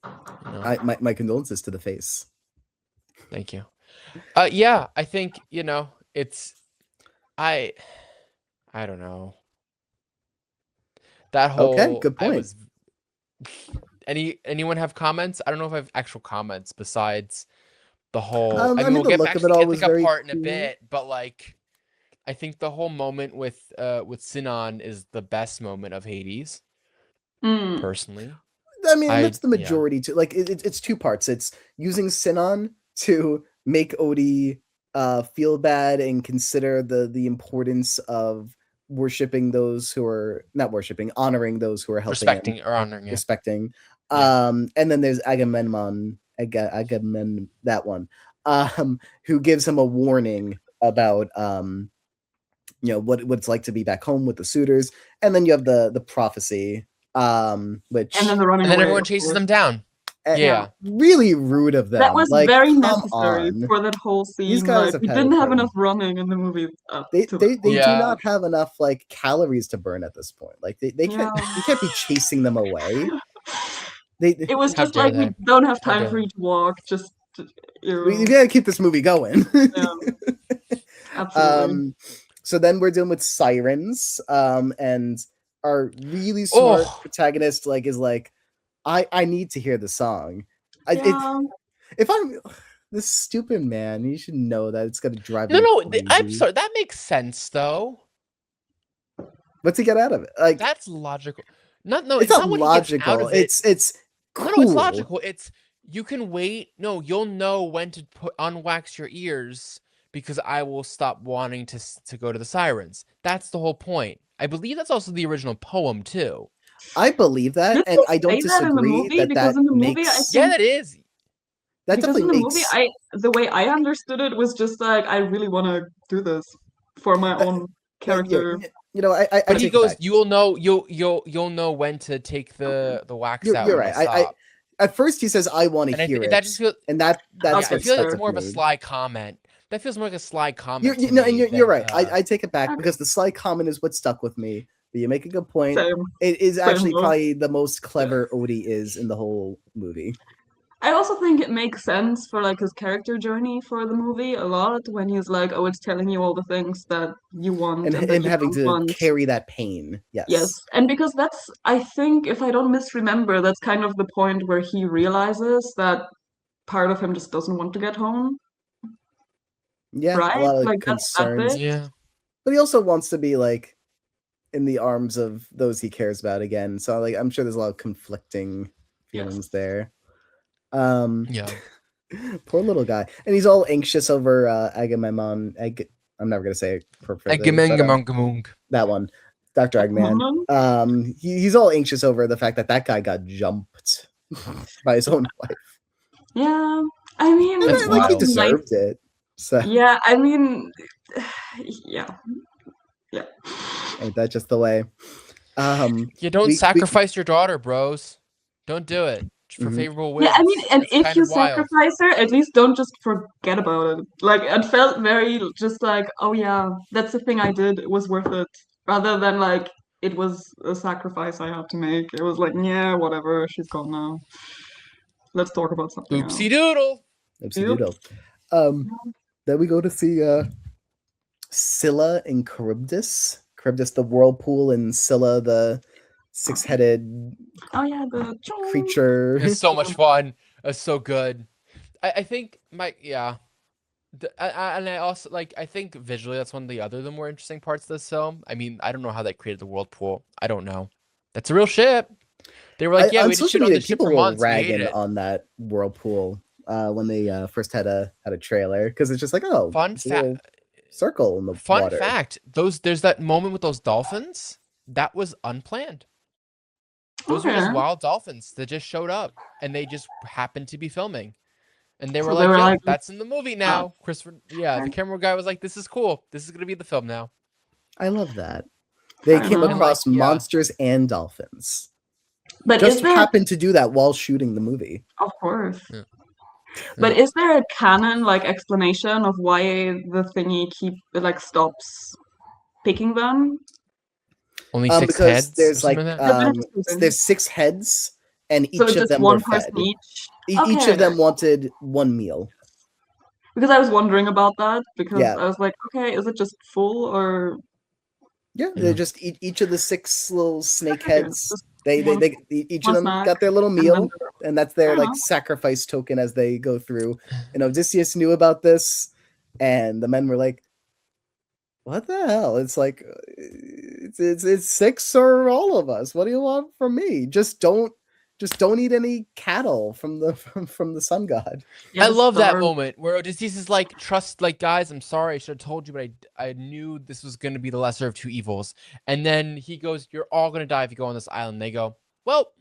You know? My condolences to the face. Thank you. Yeah, I think, you know, it's I don't know. That whole Okay, good point. Anyone have comments? I don't know if I have actual comments besides the whole I mean, we'll the get look back of to it all get was the very part in a cool. bit, but like I think the whole moment with Sinan is the best moment of Hades. Personally. I mean, that's the majority too. Like it's two parts. It's using Sinan to make Odie feel bad and consider the importance of worshipping those who are not worshipping, honoring those who are helping respecting him, or honoring, respecting. And then there's Agamemnon, that one, who gives him a warning about you know what it's like to be back home with the suitors, and then you have the prophecy, which and then the running and then away, everyone chases them down. Yeah, really rude of them. That was like, very necessary for that whole scene. These guys we didn't have enough running in the movie. They do not have enough like calories to burn at this point. Like they can't you can't be chasing them away. It was just like we don't have time for you to walk. Just we gotta keep this movie going. Absolutely. So then we're dealing with sirens, and our really smart protagonist is like, I need to hear the song. If I'm this stupid man, you should know that it's gonna drive me crazy. I'm sorry. That makes sense though. What's he get out of it? Like, that's logical. No, it's not logical. It's cool. No, it's logical. It's you can wait. No, you'll know when to unwax your ears because I will stop wanting to go to the sirens. That's the whole point. I believe that's also the original poem too. I believe that, and I don't disagree that makes. Yeah, that is. That because definitely in the movie, the way I understood it was just like, I really want to do this for my own character. You know, I but he goes, you'll know when to take the wax out. You're right. At first he says, I want to hear it. That just feels, and that's I feel like it's more of a sly comment. That feels more like a sly comment. You're right. I take it back because the sly comment is what stuck with me. But you make a good point. It is actually probably the most clever Odie is in the whole movie. I also think it makes sense for like his character journey for the movie a lot when he's like, oh, it's telling you all the things that you want and him having to carry that pain. Yes, and because that's, I think, if I don't misremember, that's kind of the point where he realizes that part of him just doesn't want to get home. Yeah, right? A lot of like concerns. Yeah, but he also wants to be like in the arms of those he cares about again. So like, I'm sure there's a lot of conflicting feelings there. Yeah. Poor little guy, and he's all anxious over Agamemnon. I'm never gonna say it perfectly. That one, Dr. Eggman. He's all anxious over the fact that guy got jumped by his own wife. Yeah, I mean, he deserved it. So yeah, I mean, yeah. Ain't that just the way? You don't sacrifice your daughter, bros. Don't do it. For favorable wins. Yeah, I mean, and if you sacrifice her, at least don't just forget about it. Like, it felt very just like, oh yeah, that's the thing I did. It was worth it. Rather than like, it was a sacrifice I had to make. It was like, yeah, whatever, she's gone now. Let's talk about something else. Oopsie doodle. Then we go to see Scylla and Charybdis. Charybdis, the whirlpool, and Scylla, the six-headed the creature. It's so much fun. It's so good. I think and I also I think visually that's one of the more interesting parts of this film. I mean, I don't know how they created the whirlpool. I don't know. That's a real ship. They were like, we just shoot on the ship for months. Ragging on that whirlpool when they first had a trailer, because it's just like, oh, fun fact, circle in the fun water. Fact. There's that moment with those dolphins that was unplanned. Those were just wild dolphins that just showed up, and they just happened to be filming. And they were So like, they were "Yep, like, that's in the movie now." Christopher, the camera guy was like, "This is cool. This is gonna be the film now." I love that. They came know. across monsters and dolphins. But Just is there happened to do that while shooting the movie. of course. Yeah. But is there a canon like explanation of why the thingy stops picking them? Only 6 because heads. there's or like something like that? there's 6 heads, and So each of just them one were person fed. each? Each of Okay. them wanted one meal. Because I was wondering about that because Yeah. I was like, okay, is it just full or Yeah, they're just each of the 6 little snake Okay, heads. just They one- each one of them snack, got their little and then meal, and that's their Uh-huh. like sacrifice token as they go through. And Odysseus knew about this, and the men were like, "What the hell? It's like it's 6 or all of us. What do you want from me? Just don't eat any cattle from the sun god." Yeah, I just love that starve. moment where Odysseus is like, "Trust, like, guys, I'm sorry, I should have told you, but I knew this was gonna be the lesser of 2 evils." And then he goes, "You're all gonna die if you go on this island." And they go, "Well,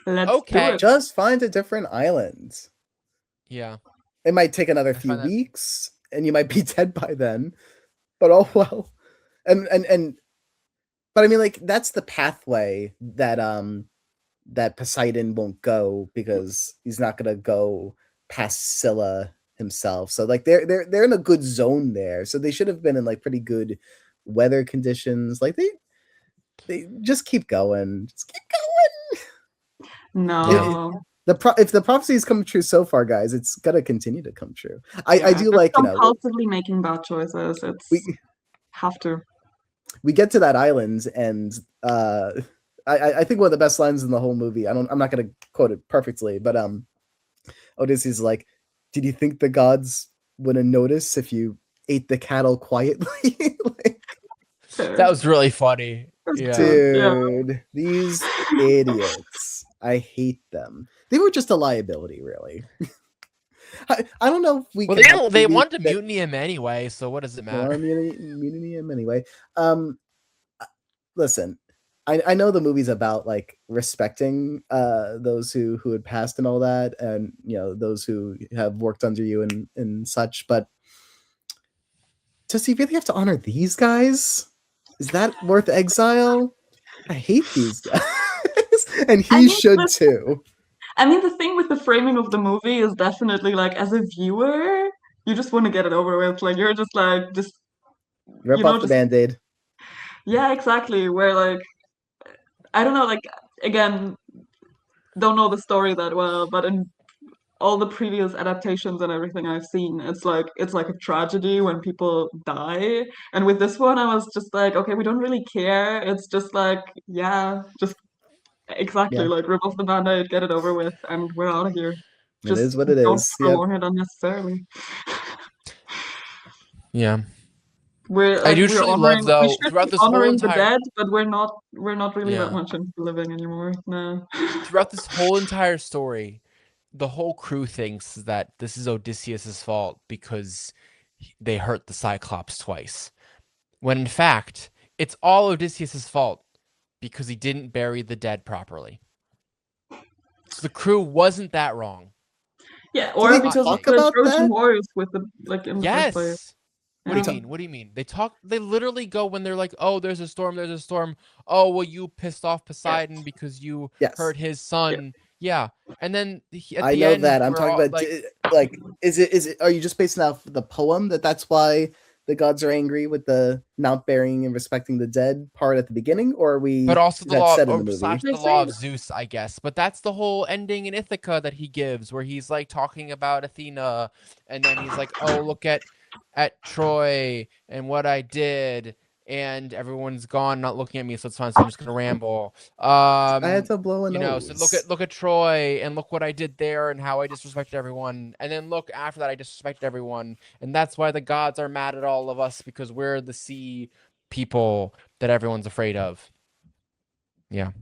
Let's do okay." it. Just find a different island. Yeah. It might take another few weeks, and you might be dead by then. But oh well. But I mean, like, that's the pathway that that Poseidon won't go, because he's not gonna go past Scylla himself. So like they're in a good zone there. So they should have been in like pretty good weather conditions. Like they just keep going. Just keep going. No. If the prophecies come true so far, guys, it's gonna continue to come true. I do just like, compulsively making bad choices. It's have to. We get to that island, and I think one of the best lines in the whole movie. I'm not gonna quote it perfectly, but Odysseus is like, "Did you think the gods wouldn't notice if you ate the cattle quietly?" Like, that was really funny. Yeah. Dude, these idiots. I hate them. They were just a liability, really. I don't know if we. Well, they wanted to mutiny him anyway, so what does it matter? Mutiny him anyway. Listen, I know the movie's about like respecting those who had passed and all that, and those who have worked under you and such, but does he really have to honor these guys? Is that worth exile? I hate these guys. And he should too. I mean, the thing with the framing of the movie is definitely like, as a viewer, you just want to get it over with. Like, you're just like, rip off the Band-Aid. Yeah, exactly. Where like, I don't know, like, again, don't know the story that well, but in all the previous adaptations and everything I've seen, it's like a tragedy when people die. And with this one, I was just like, okay, we don't really care. It's just like, yeah, just exactly like rip off the Band-Aid, get it over with, and we're out of here. It is what it is. Don't prolong it unnecessarily. Yeah. I do truly love, though, throughout this whole entire... the dead, but we're not really that much into living anymore. No. Throughout this whole entire story, the whole crew thinks that this is Odysseus's fault because they hurt the Cyclops twice. When in fact, it's all Odysseus's fault because he didn't bury the dead properly. So the crew wasn't that wrong. Yeah, or because of the Trojan Horse with the in the first place. What do you mean? What do you mean? They literally go when they're like, "Oh, there's a storm. There's a storm. Oh, well, you pissed off Poseidon because you hurt his son." Yeah. And then at I the know end, that. I'm talking about like is it are you just basing off the poem that's why the gods are angry with the not burying and respecting the dead part at the beginning, or are we? But also the law, said in the movie? The law of Zeus, I guess. But that's the whole ending in Ithaca that he gives, where he's like talking about Athena, and then he's like, "Oh, look at Troy and what I did," and everyone's gone, not looking at me, so it's fine. So I'm just gonna ramble. I had to blow a nose. So look at Troy and look what I did there and how I disrespected everyone, and then look after that I disrespected everyone, and that's why the gods are mad at all of us because we're the sea people that everyone's afraid of. Yeah.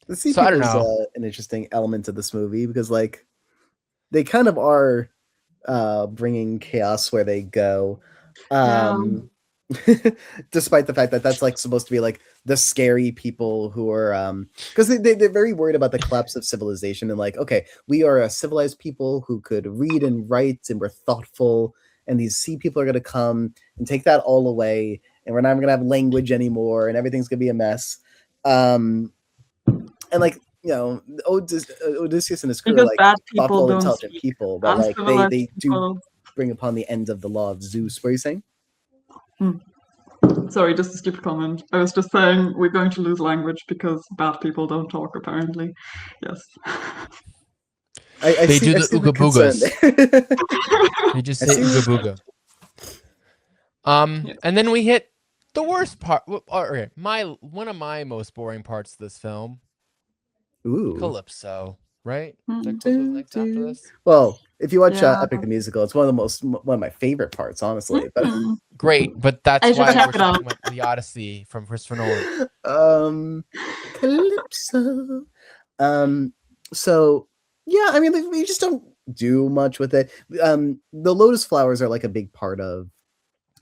The sea people is an interesting element of this movie because like they kind of are bringing chaos where they go. Despite the fact that that's like supposed to be like the scary people who are because they're very worried about the collapse of civilization and like, okay, we are a civilized people who could read and write and we're thoughtful, and these sea people are going to come and take that all away, and we're not going to have language anymore, and everything's going to be a mess. And like, you know, Odysseus and his crew are like thoughtful, intelligent people, but like they do bring upon the end of the law of Zeus. What are you saying? Sorry, just a stupid comment. I was just saying we're going to lose language because bad people don't talk, apparently. Yes. They do the ooga boogas. They just say ooga booga. And then we hit the worst part. Okay, one of my most boring parts of this film. Ooh. Calypso, right? Next after this. Well, if you watch Epic the Musical, it's one of my favorite parts, honestly. But great, but that's why we're talking about the Odyssey from Christopher Nolan. Calypso. So yeah, I mean, we just don't do much with it. The lotus flowers are like a big part of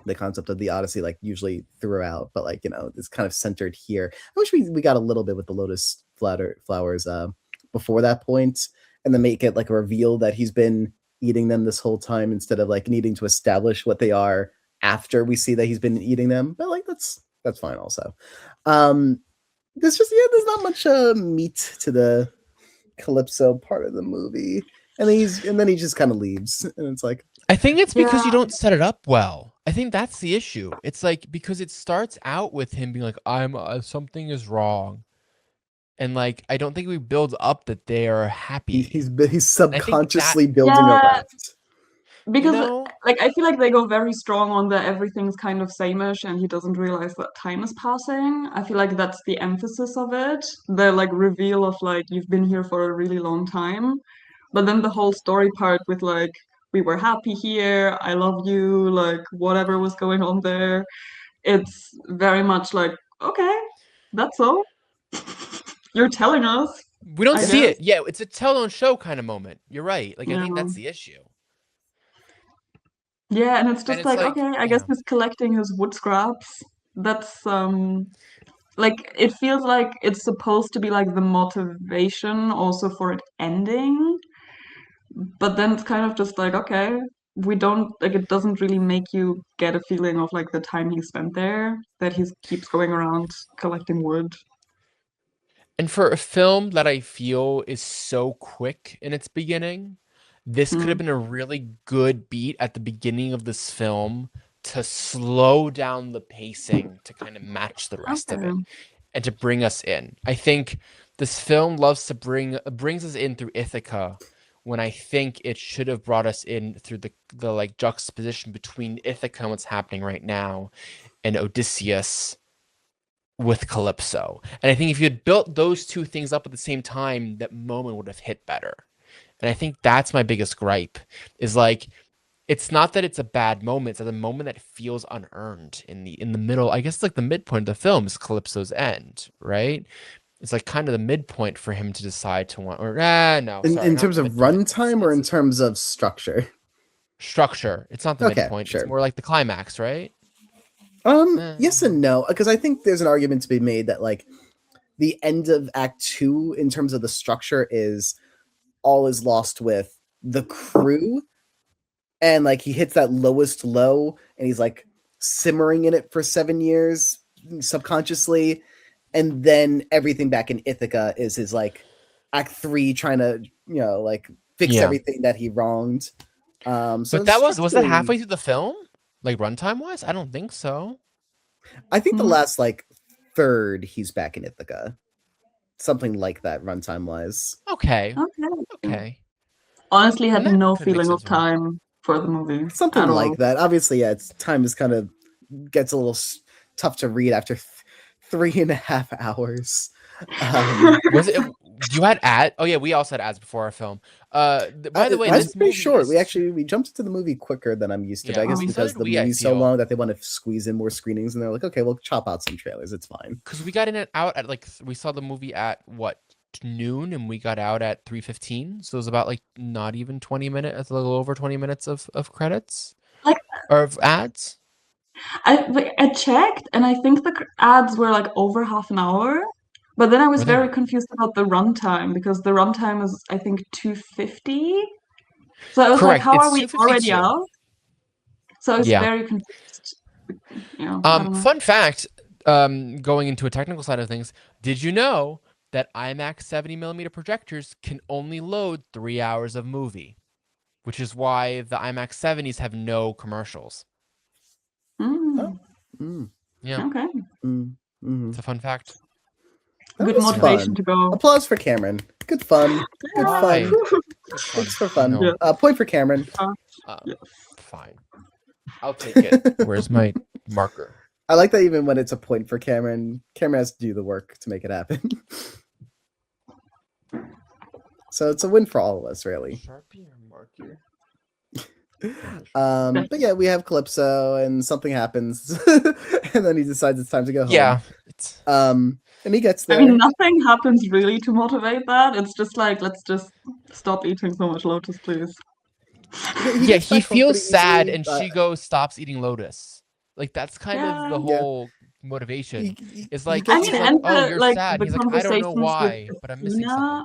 the concept of the Odyssey, like usually throughout, but like, you know, it's kind of centered here. I wish we got a little bit with the lotus flowers before that point, and then make it like a reveal that he's been eating them this whole time instead of like needing to establish what they are after we see that he's been eating them. But like that's fine also. There's not much meat to the Calypso part of the movie, and then he just kind of leaves, and it's like, I think it's because you don't set it up well. I think that's the issue. It's like, because it starts out with him being like, something is wrong. And like, I don't think we build up that they are happy. He's subconsciously building a raft. Because like, I feel like they go very strong on the everything's kind of same-ish and he doesn't realize that time is passing. I feel like that's the emphasis of it. The like reveal of like, you've been here for a really long time. But then the whole story part with like, we were happy here, I love you, like whatever was going on there. It's very much like, okay, that's all. You're telling us. We don't see it. Yeah, it's a tell-on show kind of moment. You're right. Like, I think that's the issue. Yeah, and it's just like, okay, I guess he's collecting his wood scraps. That's like, it feels like it's supposed to be like the motivation also for it ending. But then it's kind of just like, okay, we don't like, it doesn't really make you get a feeling of like the time he spent there, that he keeps going around collecting wood. And for a film that I feel is so quick in its beginning, this could have been a really good beat at the beginning of this film to slow down the pacing to kind of match the rest of it and to bring us in. I think this film loves to brings us in through Ithaca, when I think it should have brought us in through the like juxtaposition between Ithaca and what's happening right now and Odysseus with Calypso. And I think if you had built those two things up at the same time, that moment would have hit better. And I think that's my biggest gripe, is like, it's not that it's a bad moment, it's a moment that feels unearned in the middle. I guess like the midpoint of the film is Calypso's end, right? It's like kind of the midpoint for him to decide to want, or no. In terms of runtime or in terms of structure? Structure. It's not the midpoint. Sure. It's more like the climax, right? Yes and no, because I think there's an argument to be made that like the end of Act 2 in terms of the structure is all is lost with the crew, and like he hits that lowest low and he's like simmering in it for 7 years subconsciously, and then everything back in Ithaca is his like Act 3 trying to, you know, like fix everything that he wronged. So but that was that halfway through the film, like runtime wise? I don't think so. I think the last like third he's back in Ithaca, something like that runtime wise. Okay. Honestly, had no feeling of time for the movie. Something like that. Obviously, it's time is kind of gets a little tough to read after 3.5 hours. Was it? You had ads? Oh yeah, we also had ads before our film. By the way, this pretty short. We jumped into the movie quicker than I'm used to. I guess because the movie's so long that they want to squeeze in more screenings, and they're like, okay, we'll chop out some trailers. It's fine. Because we got in and out at like we saw the movie at what, noon, and we got out at 3:15. So it was about like not even 20 minutes, a little over 20 minutes of credits, like, or of ads. I checked, and I think the ads were like over half an hour. But then I was Were they? very confused about the runtime because the runtime is, I think, 250. So I was like, Correct. how It's are we already 252. out? So I was Yeah. very confused. Yeah, I don't know. Fun fact, going into a technical side of things, did you know that IMAX 70mm projectors can only load 3 hours of movie, which is why the IMAX 70s have no commercials. Mm, Yeah, okay. it's a fun fact. That Good was motivation fun. to go. Applause for Cameron. Good fun. Good Why? fun. Good fun. Thanks for fun. Yeah. Point for Cameron. Yes. Fine. I'll take it. Where's my marker? I like that even when it's a point for Cameron, Cameron has to do the work to make it happen. So it's a win for all of us, really. Sharpie or marker? But yeah, we have Calypso, and something happens, and then he decides it's time to go home. Yeah. And he gets there. I mean, nothing happens really to motivate that. It's just like, let's just stop eating so much Lotus, please. Yeah, he feels sad, and she stops eating Lotus. Like, that's kind of the whole motivation. It's like, he's like, oh, you're sad. He's like, I don't know why, but I'm missing something.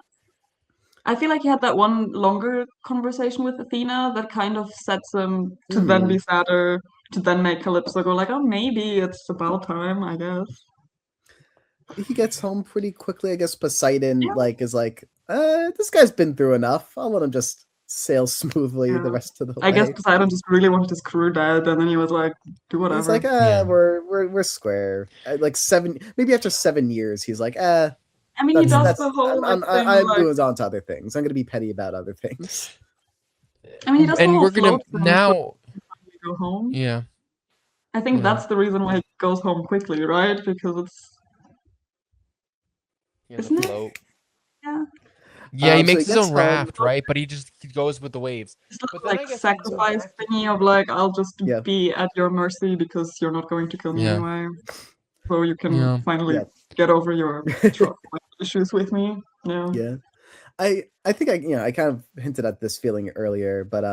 I feel like he had that one longer conversation with Athena that kind of sets him to then be sadder, to then make Calypso go like, oh, maybe it's about time, I guess. He gets home pretty quickly. I guess Poseidon is like, this guy's been through enough. I'll let him just sail smoothly the rest of the way. I guess Poseidon just really wanted his crew dead, and then he was like, do whatever. He's like, we're square. Like maybe after 7 years, he's like, I mean, he does the whole I'm moving on to other things. I'm gonna be petty about other things. I mean, he does the whole we're gonna float now go home. Yeah. I think that's the reason why he goes home quickly, right? Because it's isn't it? Yeah. Yeah, he makes his own raft, right? But he goes with the waves. It's like sacrifice thingy of like, I'll just be at your mercy because you're not going to kill me anyway. So you can finally get over your issues with me. Yeah. I think I kind of hinted at this feeling earlier, but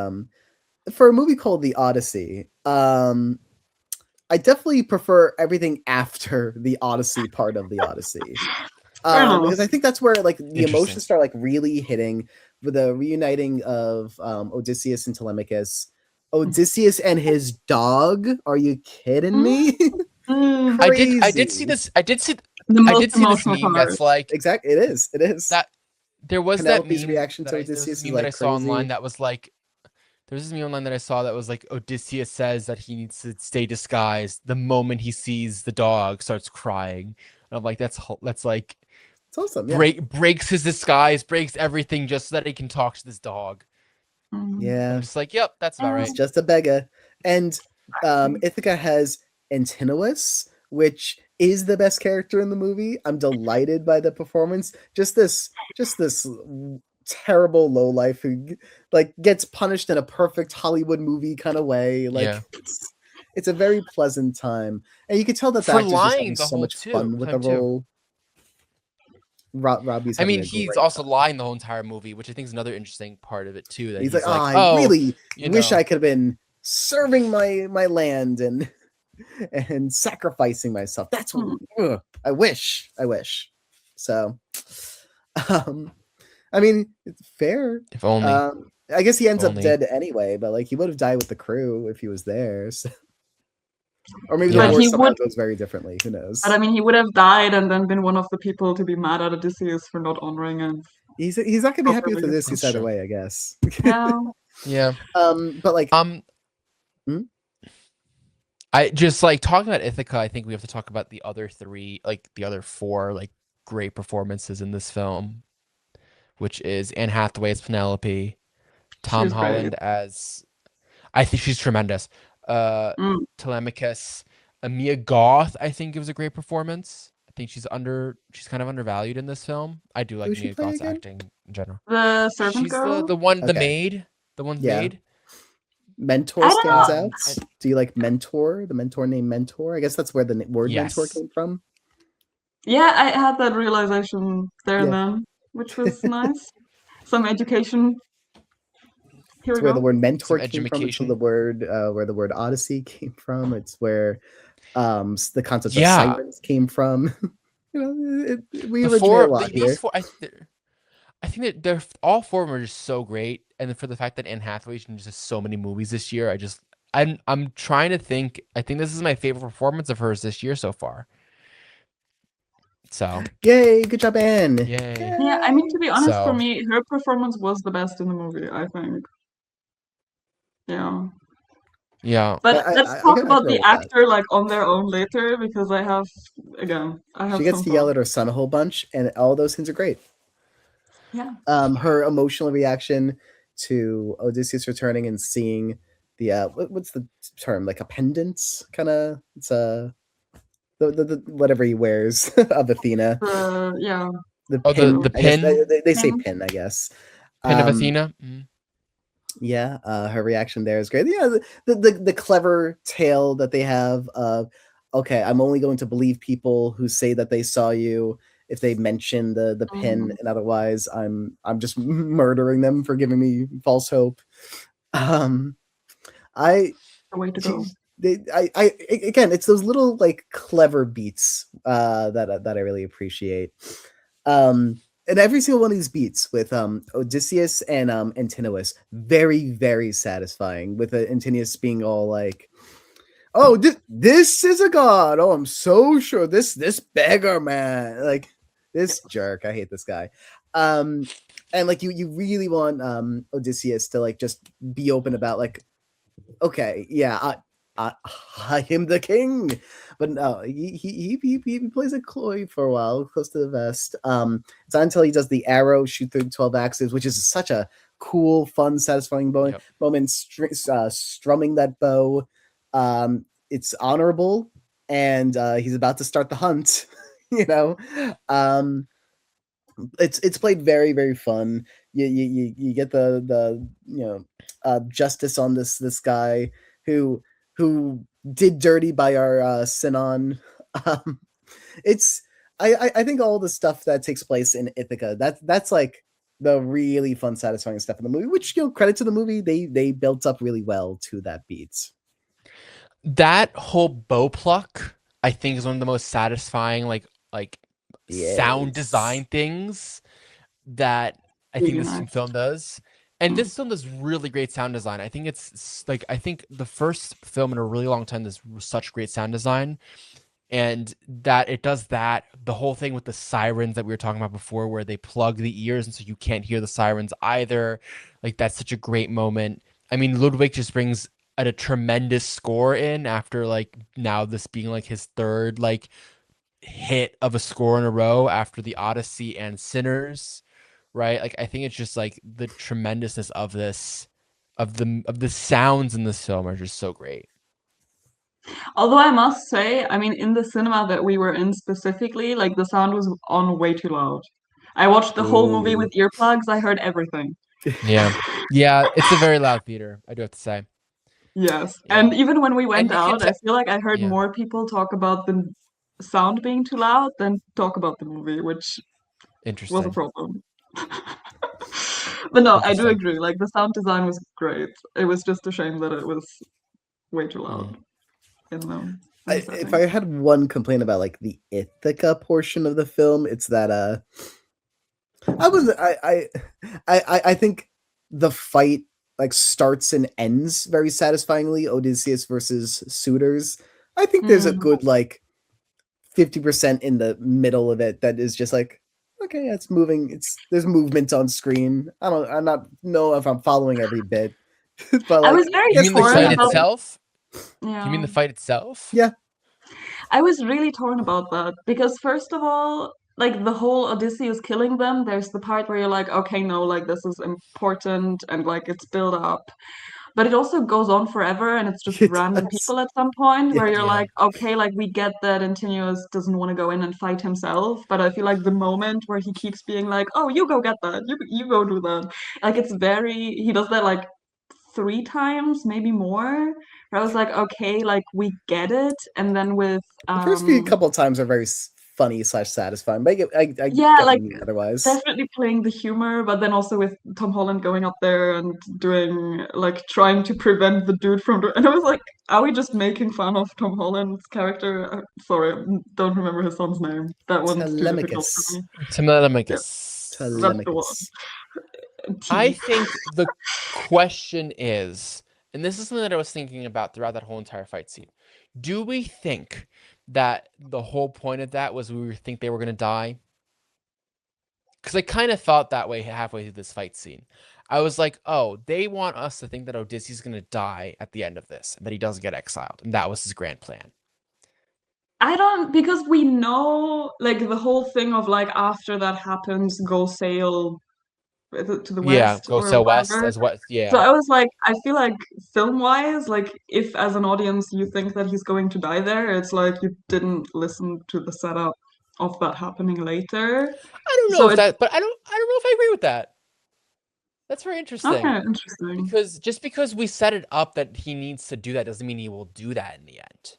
for a movie called The Odyssey, I definitely prefer everything after the Odyssey part of the Odyssey. Because I think that's where like the emotions start like really hitting with the reuniting of Odysseus and Telemachus. Odysseus and his dog. Are you kidding me? I did see this. I did see this meme that's like exactly. It is that there was Penelope's that meme reaction to Odysseus that I saw online that was like there was this meme online that I saw that was like Odysseus says that he needs to stay disguised the moment he sees the dog starts crying. And I'm like that's like it's awesome. Breaks his disguise, breaks everything just so that he can talk to this dog. Yeah, I'm just like, yep, that's about right. It's just a beggar. And Ithaca has Antinous, which is the best character in the movie. I'm delighted by the performance. Just this terrible lowlife who like gets punished in a perfect Hollywood movie kind of way. Like it's a very pleasant time, and you can tell that the actor's just having so much fun with the role. Robbie's. I mean, he's also lying the whole entire movie, which I think is another interesting part of it too. That he's like, I really wish I could have been serving my land and sacrificing myself. That's what I wish. So, I mean, it's fair. If only. I guess he ends up dead anyway, but like he would have died with the crew if he was there. So. Or maybe the war somehow goes very differently. Who knows? But I mean, he would have died and then been one of the people to be mad at Odysseus for not honoring him. He's not gonna be happy with Odysseus either way, I guess. Yeah. But like, I just like talking about Ithaca. I think we have to talk about the other four like great performances in this film, which is Anne Hathaway as Penelope, Tom Holland as, I think she's tremendous. Telemachus, Mia Goth, I think it was a great performance. I think she's kind of undervalued in this film. I do like Mia Goth's acting in general. The servant girl? She's the one, the maid. The one maid. Mentor stands out. Do you like Mentor? The mentor named Mentor? I guess that's where the word mentor came from. Yeah, I had that realization there and then, which was nice. Some education. Here It's we where the go. word mentor Some came from. It's education. where the word Odyssey came from. It's where the concept of Yeah. sirens came from. We originate a lot These here. four, I think that they're all four of them are just so great, and then for the fact that Anne Hathaway's in just so many movies this year, I'm trying to think. I think this is my favorite performance of hers this year so far. So Yay, good job, Anne. yay. Yeah, I mean, to be honest, for So me, her performance was the best in the movie, I think. Yeah. yeah. But let's I talk can about roll the with that. actor like on their own later because I She have gets some to yell thoughts. at her son a whole bunch, and all those things are great. Yeah. Her emotional reaction to Odysseus returning and seeing the what's the term, like a pendant, kind of. It's the whatever he wears of Athena. Yeah. The Oh, pin, the I guess pin they say Pin. pin, I guess. pin of Um, Athena. Mm. yeah, her reaction there is great. Yeah, the clever tale that they have of, okay, I'm only going to believe people who say that they saw you if they mention the pin, Mhm. and otherwise I'm just murdering them for giving me false hope. Um, I The way to go. she's I again, it's those little like clever beats that I really appreciate. And every single one of these beats with Odysseus and Antinous, very very satisfying. With Antinous being all like, "Oh, this is a god. Oh, I'm so sure this beggar man, like this jerk. I hate this guy." And like you really want Odysseus to like just be open about like, okay, yeah, I am the king, but no, he plays it coy for a while, close to the vest. It's not until he does the arrow shoot through 12 axes, which is such a cool, fun, satisfying Yep. moment. Strumming that bow, it's honorable, and he's about to start the hunt. you know, um, it's played very very fun. You get the justice on this guy who did dirty by our Sinon. Um, it's I think all the stuff that takes place in Ithaca, that's like the really fun, satisfying stuff in the movie. Which credit to the movie, they built up really well to that beat. That whole bow pluck, I think, is one of the most satisfying like sound Yes. design things that I think Really this nice. film does. And Mm. this film does really great sound design. I think it's like I think the first film in a really long time does such great sound design, and that it does that. The whole thing with the sirens that we were talking about before, where they plug the ears and so you can't hear the sirens either. Like that's such a great moment. I mean, Ludwig just brings a tremendous score in after like now this being like his third like hit of a score in a row after the Odyssey and Sinners, right? Like I think it's just like the tremendousness of this of the sounds in this film are just so great. Although I must say, I mean, in the cinema that we were in specifically, like the sound was on way too loud. I watched the whole movie Ooh. with earplugs. I heard everything. Yeah. Yeah, it's a very loud theater, I do have to say. Yes. Yeah. And even when we And went you can out, I tell feel like I heard yeah, more people talk about the sound being too loud than talk about the movie, which was a interesting. problem. But no, I do Interesting. agree. Like the sound design was great. It was just a shame that it was way too loud Mm. in the If setting. I had one complaint about like the Ithaca portion of the film, it's that I was I think the fight like starts and ends very satisfyingly. Odysseus versus suitors. I think there's a Mm. good like 50% in the middle of it that is just like, okay, it's moving. There's movement on screen. I'm not know if I'm following every bit, but I like was very You it's mean the pretty torn fight about, satisfying. itself? You mean yeah. the fight itself? Yeah, I was really torn about that because first of all, like the whole Odysseus killing them, there's the part where you're like, okay, no, like this is important and like it's built up. But it also goes on forever and it's just it random does. people at some point Yeah, where you're Yeah. like, okay, like we get that Antinous doesn't want to go in and fight himself, but I feel like the moment where he keeps being like, oh, you go get that, you go do that. Like it's very he does that like 3 times, maybe more. Where I was like, okay, like we get it. And then with the first few couple of times are very funny / satisfying. But I Yeah, get like what you mean otherwise. definitely playing the humor, but then also with Tom Holland going up there and doing like trying to prevent the dude from and I was like, are we just making fun of Tom Holland's character? Sorry, don't remember his son's name. That one's too difficult for me. Telemachus. That's the one. I think the question is, and this is something that I was thinking about throughout that whole entire fight scene. Do we think that the whole point of that was we think they were going to die? Because I kind of felt that way halfway through this fight scene. I was like, oh, they want us to think that Odysseus going to die at the end of this, and that he doesn't get exiled. And that was his grand plan. I don't, because we know, like, the whole thing of, like, after that happens, go sail to the west go or sail west whatever. as what? Yeah. So I was like, I feel like film-wise, like, if as an audience you think that he's going to die there, it's like you didn't listen to the setup of that happening later. I don't know if that, but I don't know if I agree with that. That's very interesting. Okay, interesting. Because just because we set it up that he needs to do that doesn't mean he will do that in the end.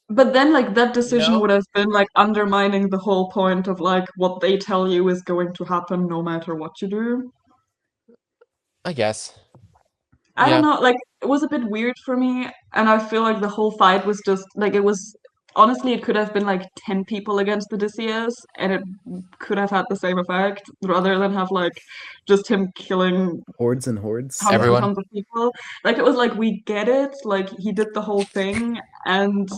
But then, like, that decision would have been, like, undermining the whole point of, like, what they tell you is going to happen no matter what you do. I guess. I don't know, like, it was a bit weird for me, and I feel like the whole fight was just, like, it was, honestly, it could have been, like, 10 people against Odysseus, and it could have had the same effect, rather than have, like, just him killing hordes and hordes. Tons and tons of people. Like, it was like, we get it, like, he did the whole thing, and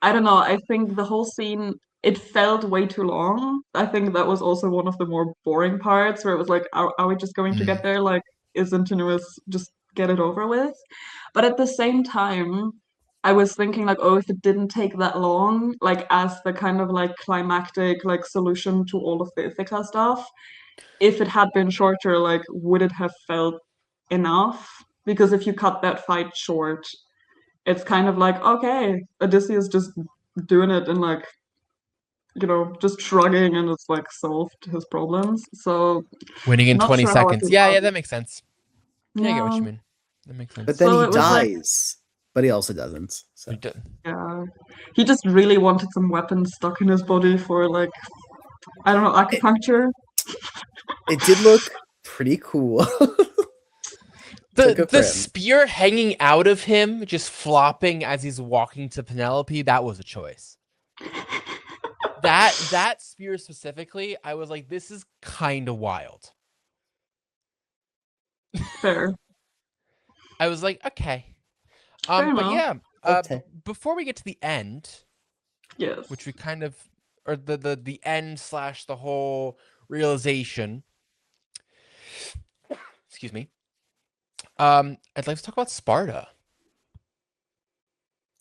I don't know, I think the whole scene, it felt way too long. I think that was also one of the more boring parts, where it was like, are we just going to get there? Like, isn't Tenuous just get it over with? But at the same time, I was thinking like, oh, if it didn't take that long, like as the kind of like climactic like solution to all of the Ithaca stuff, if it had been shorter, like would it have felt enough? Because if you cut that fight short, it's kind of like, okay, Odysseus just doing it and like, you know, just shrugging and it's like solved his problems. So winning in 20 sure seconds. Yeah, that makes sense. Yeah, I get what you Yeah. mean. That makes sense. But then So he it was like- dies, but he also doesn't. So. Yeah. He just really wanted some weapons stuck in his body for like, I don't know, acupuncture. It did look pretty cool. The spear hanging out of him, just flopping as he's walking to Penelope, that was a choice. that spear specifically, I was like, this is kind of wild. Fair. I was like, okay. Fair but enough. yeah, before we get to the end, Yes. which we kind of, or the end / the whole realization. Excuse me. I'd like to talk about Sparta.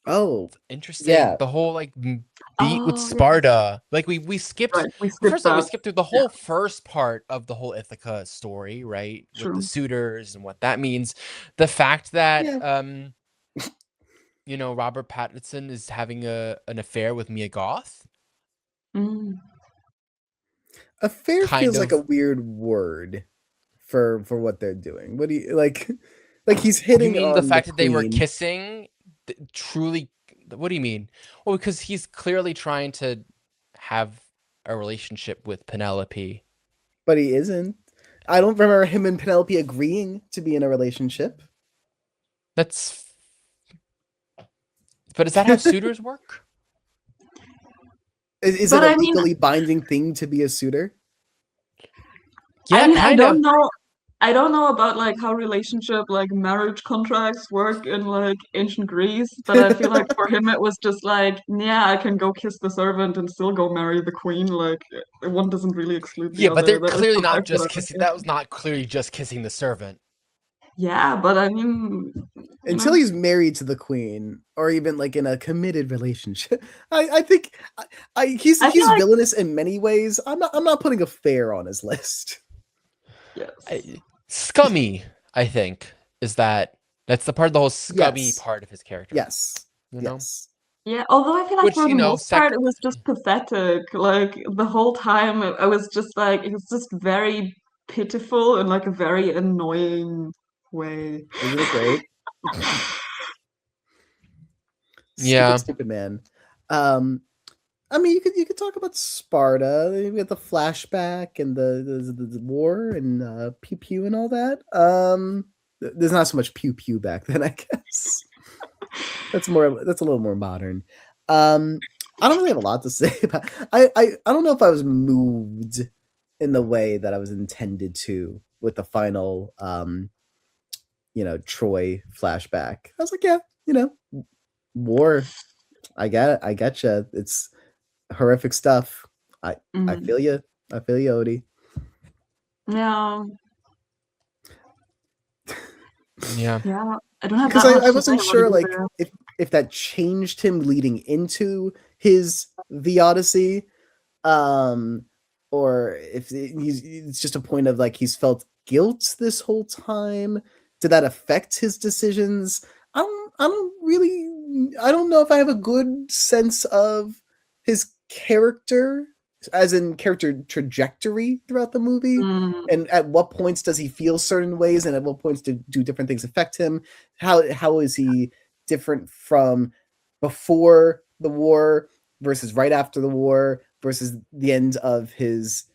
Oh, interesting. Yeah. The whole like beat with Sparta. Like we skipped. Right, we skipped First of all, we that. skipped through the whole first part of the whole Ithaca story, right? With True. the suitors and what that means. The fact that you know, Robert Pattinson is having an affair with Mia Goth. Mm. Affair feels like a weird word for what they're doing. What do you like? Like he's hitting. You mean on the fact that they were queen. kissing? Truly, what do you mean? Well, because he's clearly trying to have a relationship with Penelope. But he isn't. I don't remember him and Penelope agreeing to be in a relationship. But is that how suitors work? Is it a legally binding thing to be a suitor? Yeah, I don't know. I don't know about like how relationship like marriage contracts work in like ancient Greece, but I feel like for him it was just like, yeah, I can go kiss the servant and still go marry the queen. Like one doesn't really exclude the other. But they're clearly not just kissing. That was not clearly just kissing the servant. Yeah, but I mean, until he's married to the queen, or even like in a committed relationship, I think he's villainous in many ways. I'm not putting affair on his list. Yes. Scummy, I think, is that's the part of the whole scummy part of his character. Yes. You know? Yeah, although I feel like for the most part it was just pathetic. Like the whole time I was just like, it was just very pitiful in like a very annoying way. Isn't it great? Yeah. Stupid man. I mean, you could talk about Sparta. We got the flashback and the war and pew pew and all that. There's not so much pew pew back then, I guess. That's a little more modern. I don't really have a lot to say about. I don't know if I was moved in the way that I was intended to with the final Troy flashback. I was like, yeah, war. I got you. It's horrific stuff. I feel you. I feel you, Odie. Yeah. Yeah. Yeah. I don't have because that much I to wasn't say sure about like it. if that changed him leading into his The Odyssey, or if it's just a point of like he's felt guilt this whole time. Did that affect his decisions? I don't know if I have a good sense of his character, as in character trajectory throughout the movie, and at what points does he feel certain ways, and at what points do different things affect him? How is he different from before the war versus right after the war versus the end of his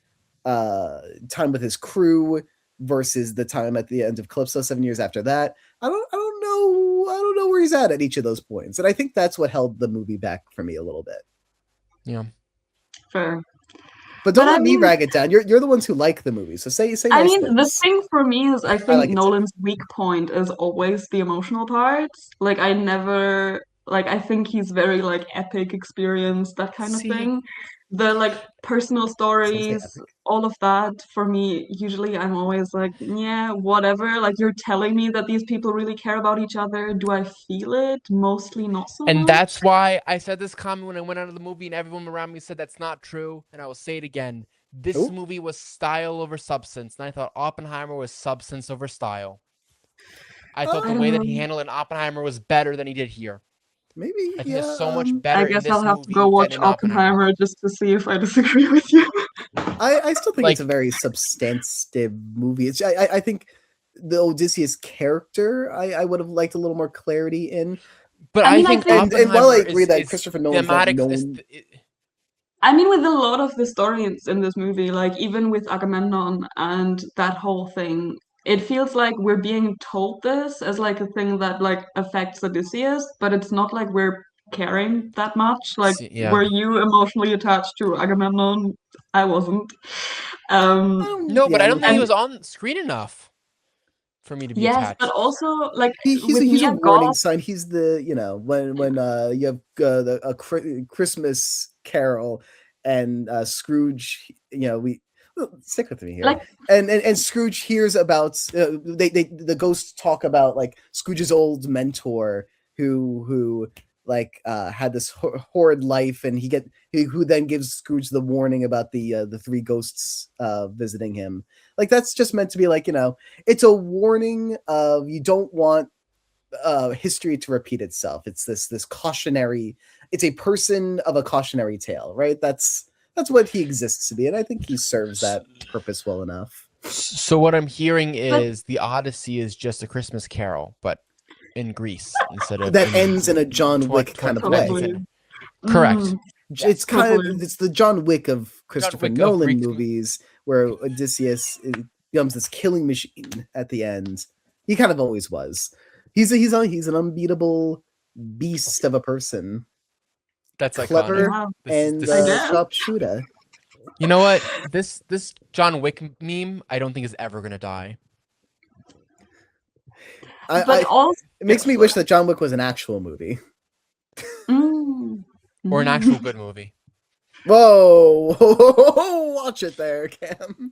time with his crew versus the time at the end of Calypso 7 years after that? I don't know where he's at each of those points, and I think that's what held the movie back for me a little bit. Yeah. Fair. But don't let me rag it down. You're the ones who like the movie, so say nice I mean, things. the thing for me is I think like Nolan's weak point is always the emotional parts. Like I never I think he's very like epic experience, that kind of thing. The like personal stories, all of that for me, usually I'm always like, yeah, whatever. Like you're telling me that these people really care about each other. Do I feel it? Mostly not so And much. that's why I said this comment when I went out of the movie and everyone around me said that's not true. And I will say it again. This movie was style over substance. And I thought Oppenheimer was substance over style. I thought the way that he handled it in Oppenheimer was better than he did here. Maybe, I think there's so much better I guess in this I'll have movie to go watch than in Oppenheimer just to see if I disagree with you. I still think it's a very substantive movie. I think the Odysseus character I would have liked a little more clarity in. But I think and while I agree that Christopher Nolan's not known. I mean, with a lot of the stories in this movie, like even with Agamemnon and that whole thing, it feels like we're being told this as like a thing that like affects Odysseus, but it's not like we're caring that much. Like, were you emotionally attached to Agamemnon? I wasn't. No, but I don't think he was on screen enough for me to be attached. But also like he's a warning sign. He's the when you have a Christmas Carol and Scrooge. Stick with me here. Like, and Scrooge hears about the ghosts talk about like Scrooge's old mentor who like had this horrid life, and who then gives Scrooge the warning about the three ghosts visiting him. Like that's just meant to be like, it's a warning of you don't want history to repeat itself. It's this cautionary. It's a person of a cautionary tale, right? That's what he exists to be, and I think he serves that purpose well enough. So what I'm hearing is the Odyssey is just a Christmas Carol, but in Greece instead of that ends in a John Wick kind of way. Correct. It's it's the John Wick of Christopher Nolan movies, where Odysseus becomes this killing machine at the end. He kind of always was. He's an unbeatable beast of a person. That's clever iconic. and sharpshooter. You know what? This John Wick meme, I don't think is ever gonna die. It makes me wish that John Wick was an actual movie. Or an actual good movie. Whoa! Watch it there, Cam.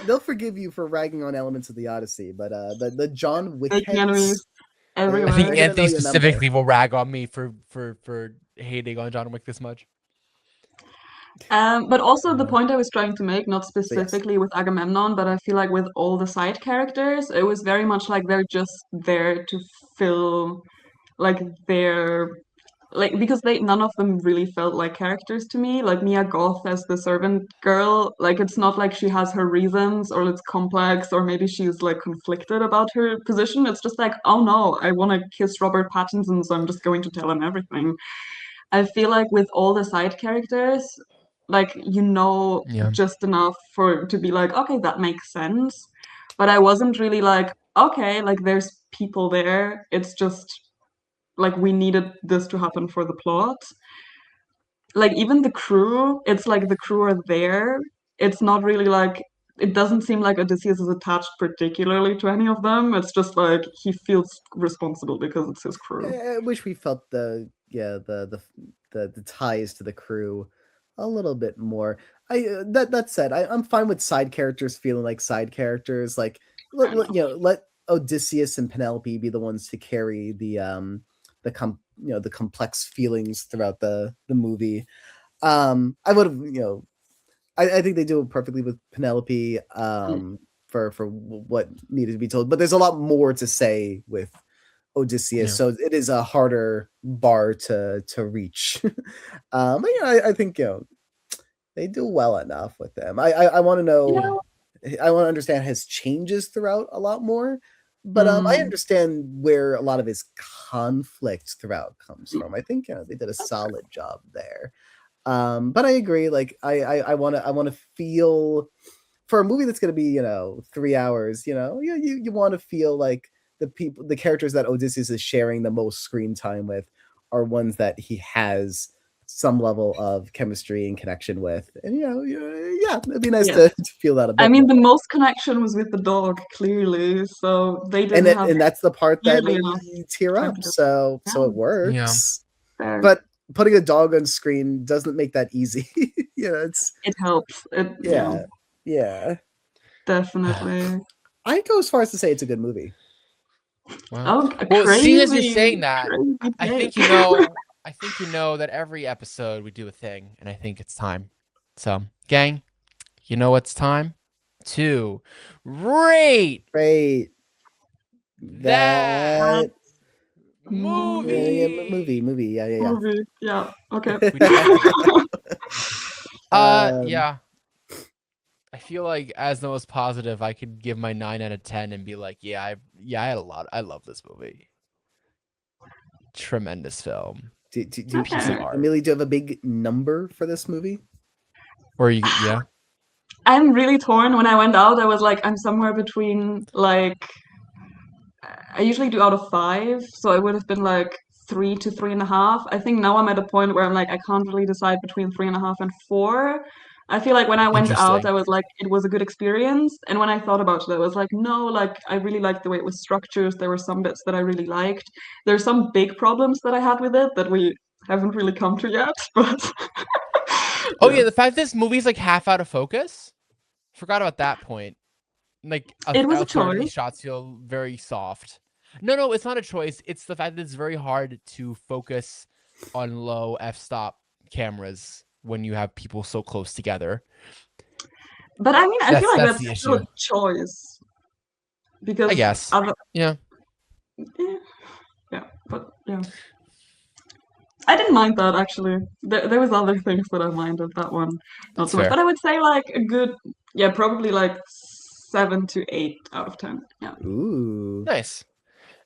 They'll forgive you for ragging on elements of the Odyssey, but the John Wick heads, everywhere. I think Anthony specifically will rag on me for hating on John Wick this much. But also the point I was trying to make, not specifically with Agamemnon, but I feel like with all the side characters, it was very much like they're just there to fill like their because none of them really felt like characters to me. Like Mia Goth as the servant girl, like it's not like she has her reasons or it's complex or maybe she's like conflicted about her position. It's just like, oh no, I want to kiss Robert Pattinson, so I'm just going to tell him everything. I feel like with all the side characters, like Yeah. just enough to be like, okay, that makes sense. But I wasn't really like, okay, like there's people there. It's just like we needed this to happen for the plot. Like even the crew, it's like the crew are there. It's not really like it doesn't seem like Odysseus is attached particularly to any of them. It's just like he feels responsible because it's his crew. I wish we felt the ties to the crew a little bit more. That said, I'm fine with side characters feeling like side characters. Like let Odysseus and Penelope be the ones to carry the complex feelings throughout the movie. I would have I think they do it perfectly with Penelope for what needed to be told, but there's a lot more to say with Odysseus, so it is a harder bar to reach. But I think they do well enough with them. I want to know. I want to understand his changes throughout a lot more, but I understand where a lot of his conflict throughout comes from. I think they did a solid job there. But I agree. Like I want to feel for a movie that's going to be 3 hours. You want to feel like the characters that Odysseus is sharing the most screen time with are ones that he has some level of chemistry and connection with, and it'd be nice to feel that a bit. I mean, the most connection was with the dog, clearly, so they didn't have, and that's the part that made me tear up. So it works. Yeah. But putting a dog on screen doesn't make that easy. It helps. Yeah, definitely. I'd go as far as to say it's a good movie. Wow. Well, seeing as you're saying that, I think you know that every episode we do a thing, and I think it's time. So, gang, you know what's time to rate that movie. Movie. Yeah. Okay. Yeah. I feel like as the most positive, I could give my 9 out of 10 and be like, I had a lot. I love this movie. Tremendous film. Amelia, do you have a big number for this movie? Or yeah. I'm really torn. When I went out, I was like, I'm somewhere between like, I usually do out of 5, so it would have been like 3 to 3.5. I think now I'm at a point where I'm like, I can't really decide between 3.5 and 4. I feel like when I went out, I was like, it was a good experience. And when I thought about it, I was like, no, like I really liked the way it was structured. There were some bits that I really liked. There's some big problems that I had with it that we haven't really come to yet. But oh yeah, the fact that this movie's like half out of focus. Forgot about that point. Like it was a choice. These shots feel very soft. No, it's not a choice. It's the fact that it's very hard to focus on low f-stop cameras when you have people so close together. But I mean, I feel like that's still a choice. Because I guess. Yeah, but yeah. I didn't mind that actually. There was other things that I minded. That one not so much. But I would say like a good, probably like 7 to 8 out of 10. Yeah. Ooh. Nice.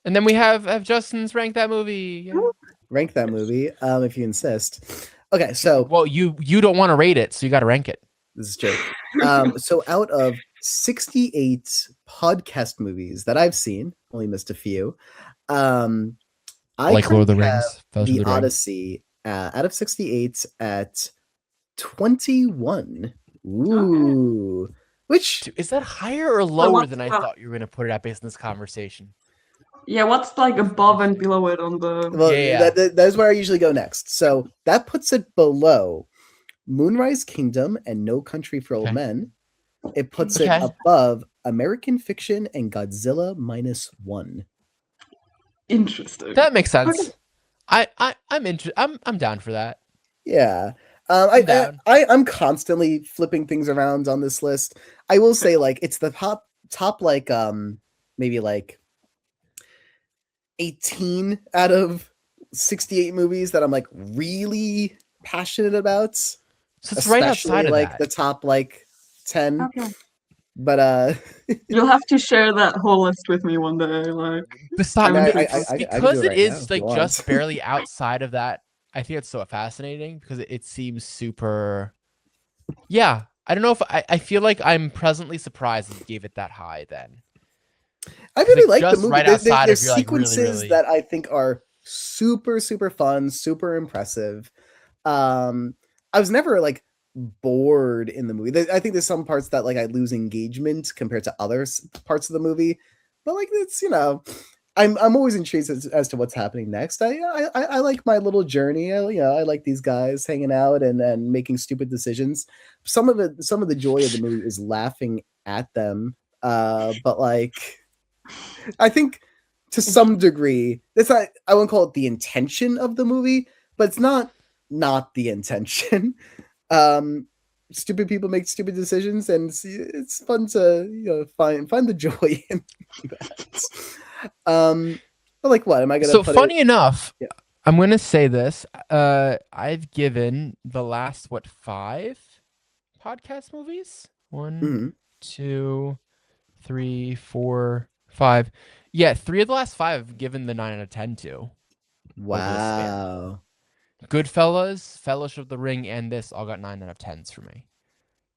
And then we have Justin's rank that movie. Yeah. Rank that movie, if you insist. Okay, so well, you don't want to rate it, so you got to rank it. This is true. So out of 68 podcast movies that I've seen, only missed a few. I like Lord of the Rings, the Odyssey out of 68 at 21. Ooh, which is that higher or lower than I thought you were going to put it at based on this conversation? Yeah, what's like above and below it on the? Well, that's where I usually go next. So that puts it below Moonrise Kingdom and No Country for Old Men. It puts it above American Fiction and Godzilla -1. Interesting. That makes sense. Okay. I'm interested. I'm down for that. Yeah. I'm constantly flipping things around on this list. I will say like it's the top like maybe like 18 out of 68 movies that I'm like really passionate about. So it's right outside of like the top like 10. Okay. But you'll have to share that whole list with me one day. Like because it is like just barely outside of that I think it's so fascinating because it seems super. Yeah, I don't know if I feel like I'm pleasantly surprised that you gave it that high. Then I 'cause, really like, like the just movie. right outside There's of you're like really sequences really. that I think are super, super fun, super impressive. Um, I was never like bored in the movie. I think there's some parts that like I lose engagement compared to other parts of the movie, but like it's I'm always intrigued as to what's happening next. I like my little journey. I like these guys hanging out and making stupid decisions. Some of the joy of the movie is laughing at them. But like I think to some degree, it's not. I wouldn't call it the intention of the movie, but it's not the intention. Um, Stupid people make stupid decisions, and it's fun to find the joy in that. But like, what am I gonna So put it? funny enough, Yeah. I'm gonna say this. I've given the last 5 podcast movies. 1, Mm-hmm. 2, 3, 4, 5. Yeah, 3 of the last 5 I've given the 9 out of 10 to over the span. Wow. Goodfellas, Fellowship of the Ring, and this all got 9 out of 10s for me.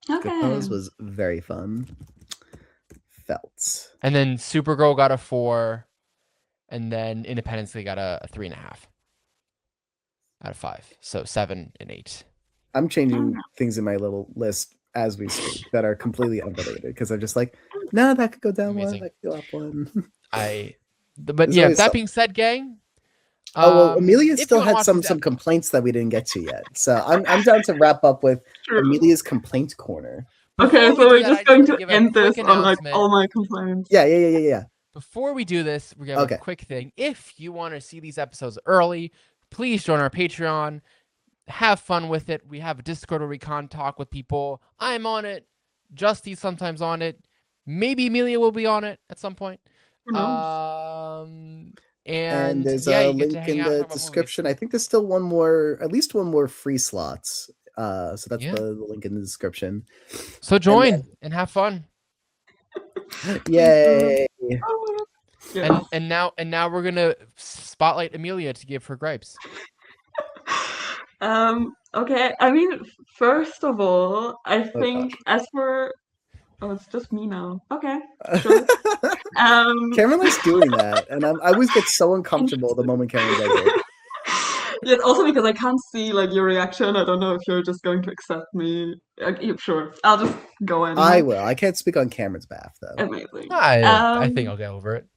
Okay. Goodfellas was very fun. Felt. And then Supergirl got a 4, and then Independence Day got a 3.5 out of 5. So 7 and 8. I'm changing things in my little list as we speak that are completely unrelated because I'm just like, no, that could go down Amazing. one, that could go up one. But There's yeah, always that some- being said, gang. Oh well, Amelia if still you had want some to- complaints that we didn't get to yet. So I'm down to wrap up with True. Amelia's complaint corner. Okay, Before so we we're do that, just I going wanna to give a end this quick on like announcement. all my complaints. Yeah. Before we do this, we're gonna have Okay. a quick thing. If you want to see these episodes early, please join our Patreon. Have fun with it. We have a Discord where we can talk with people. I'm on it. Justy's sometimes on it. Maybe Amelia will be on it at some point. Who knows? And there's yeah, a you get to link hang in out and the talk about movies. description. I think there's still at least one more free slots. So that's the link in the description. So join and have fun. Yay! Oh, yeah. And now we're gonna spotlight Amelia to give her gripes. Okay, I mean, first of all, I Oh, think God. oh, it's just me now. Okay, sure. Cameron likes doing that, and I always get so uncomfortable the moment Cameron does it. Yeah, also because I can't see like your reaction. I don't know if you're just going to accept me. Yeah, sure, I'll just go anyway. I will. I can't speak on Cameron's behalf though. Amazing. I think I'll get over it.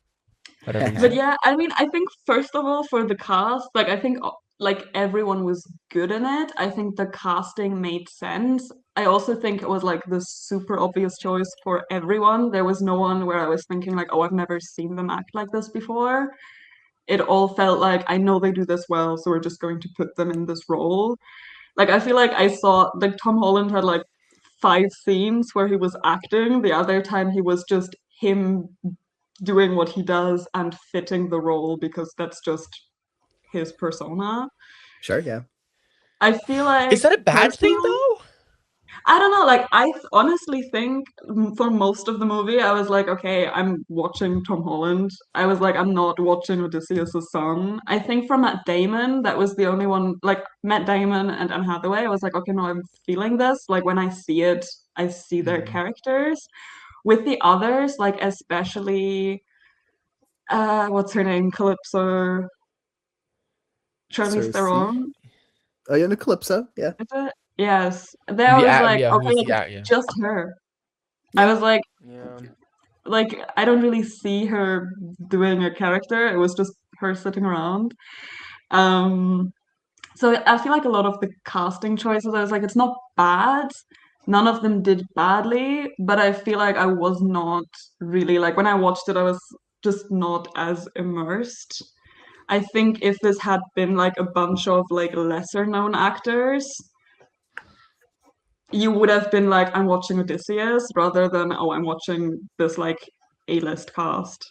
But yeah, I mean, I think first of all for the cast, like I think like everyone was good in it. I think the casting made sense. I also think it was like the super obvious choice for everyone. There was no one where I was thinking like, oh, I've never seen them act like this before. It all felt like I know they do this well, so we're just going to put them in this role. Like I feel like I saw like Tom Holland had like 5 scenes where he was acting. The other time he was just him doing what he does and fitting the role because that's just his persona. Sure, yeah. I feel like Is that a bad thing personally- though? I don't know. Like I honestly think for most of the movie, I was like, okay, I'm watching Tom Holland. I was like, I'm not watching Odysseus' son. I think for Matt Damon, that was the only one. Like Matt Damon and Anne Hathaway, I was like, okay, no, I'm feeling this. Like when I see it, I see their characters. With the others, like especially what's her name? Calypso. Charlize Cersei. Theron. Oh, yeah, Calypso, yeah. Is it? Yes. There I was like, okay, like, it's just her. I was like, I don't really see her doing a character. It was just her sitting around. So I feel like a lot of the casting choices, I was like, it's not bad. None of them did badly, but I feel like I was not really like when I watched it, I was just not as immersed. I think if this had been like a bunch of like lesser known actors, you would have been like, I'm watching Odysseus rather than, oh, I'm watching this like A-list cast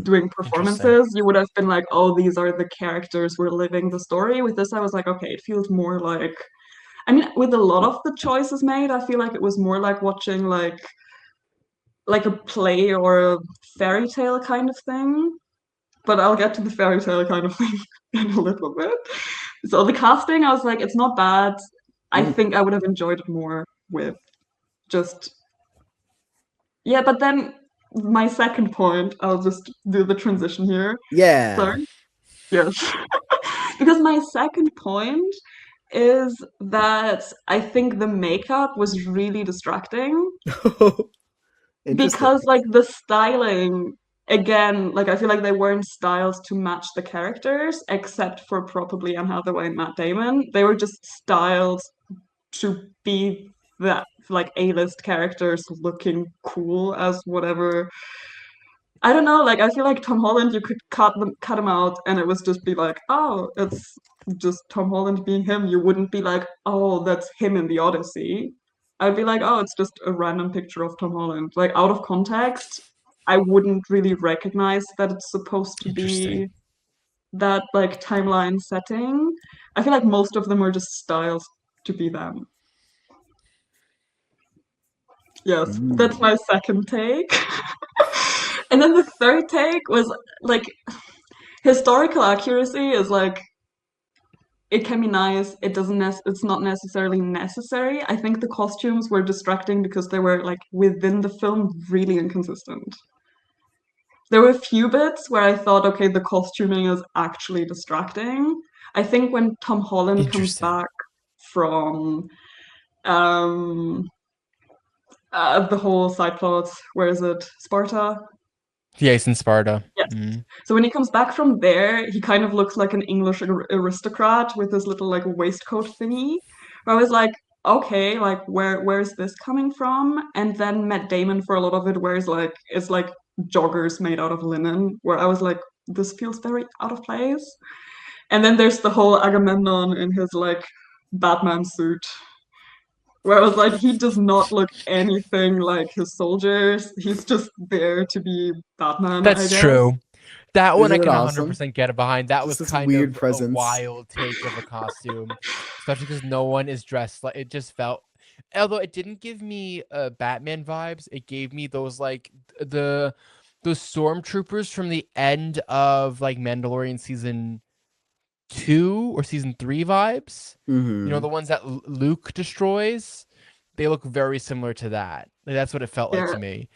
doing performances. You would have been like, oh, these are the characters who are living the story. With this, I was like, okay, it feels more like, I mean, with a lot of the choices made, I feel like it was more like watching like a play or a fairy tale kind of thing. But I'll get to the fairy tale kind of thing in a little bit. So the casting, I was like, it's not bad. I think I would have enjoyed it more with just yeah, but then my second point, I'll just do the transition here. Yeah. Sorry. Yes. Because my second point is that I think the makeup was really distracting Interesting. because like the styling again, like I feel like they weren't styled to match the characters except for probably Anne Hathaway and Matt Damon. They were just styled to be that like A-list characters looking cool as whatever. I don't know, like I feel like Tom Holland, you could cut him out and it was just be like, oh, it's just Tom Holland being him. You wouldn't be like, oh, that's him in the Odyssey. I'd be like, oh, it's just a random picture of Tom Holland. Like out of context, I wouldn't really recognize that it's supposed to Interesting. be that like timeline setting. I feel like most of them are just styles to be them. Yes, that's my second take. And then the third take was like historical accuracy is like it can be nice. It doesn't it's not necessarily necessary. I think the costumes were distracting because they were like within the film really inconsistent. There were a few bits where I thought, okay, the costuming is actually distracting. I think when Tom Holland comes Interesting. back from um the whole side plot, where is it? Sparta? Yeah, he's in Sparta. Yes. Mm. So when he comes back from there, he kind of looks like an English aristocrat with his little like waistcoat thingy. Where I was like, okay, like where's this coming from? And then Matt Damon for a lot of it wears like it's like joggers made out of linen, where I was like, this feels very out of place. And then there's the whole Agamemnon in his like Batman suit, where I was like, he does not look anything like his soldiers. He's just there to be Batman, I That's guess. true. That one I Isn't it can awesome? 100% get behind. That Just was this kind weird of a presence. wild take of a costume, especially because no one is dressed like it. Just felt, although it didn't give me Batman vibes, it gave me those like those stormtroopers from the end of like Mandalorian season 2 or season 3 vibes. You know, the ones that Luke destroys. They look very similar to that. Like, that's what it felt like Yeah. to me.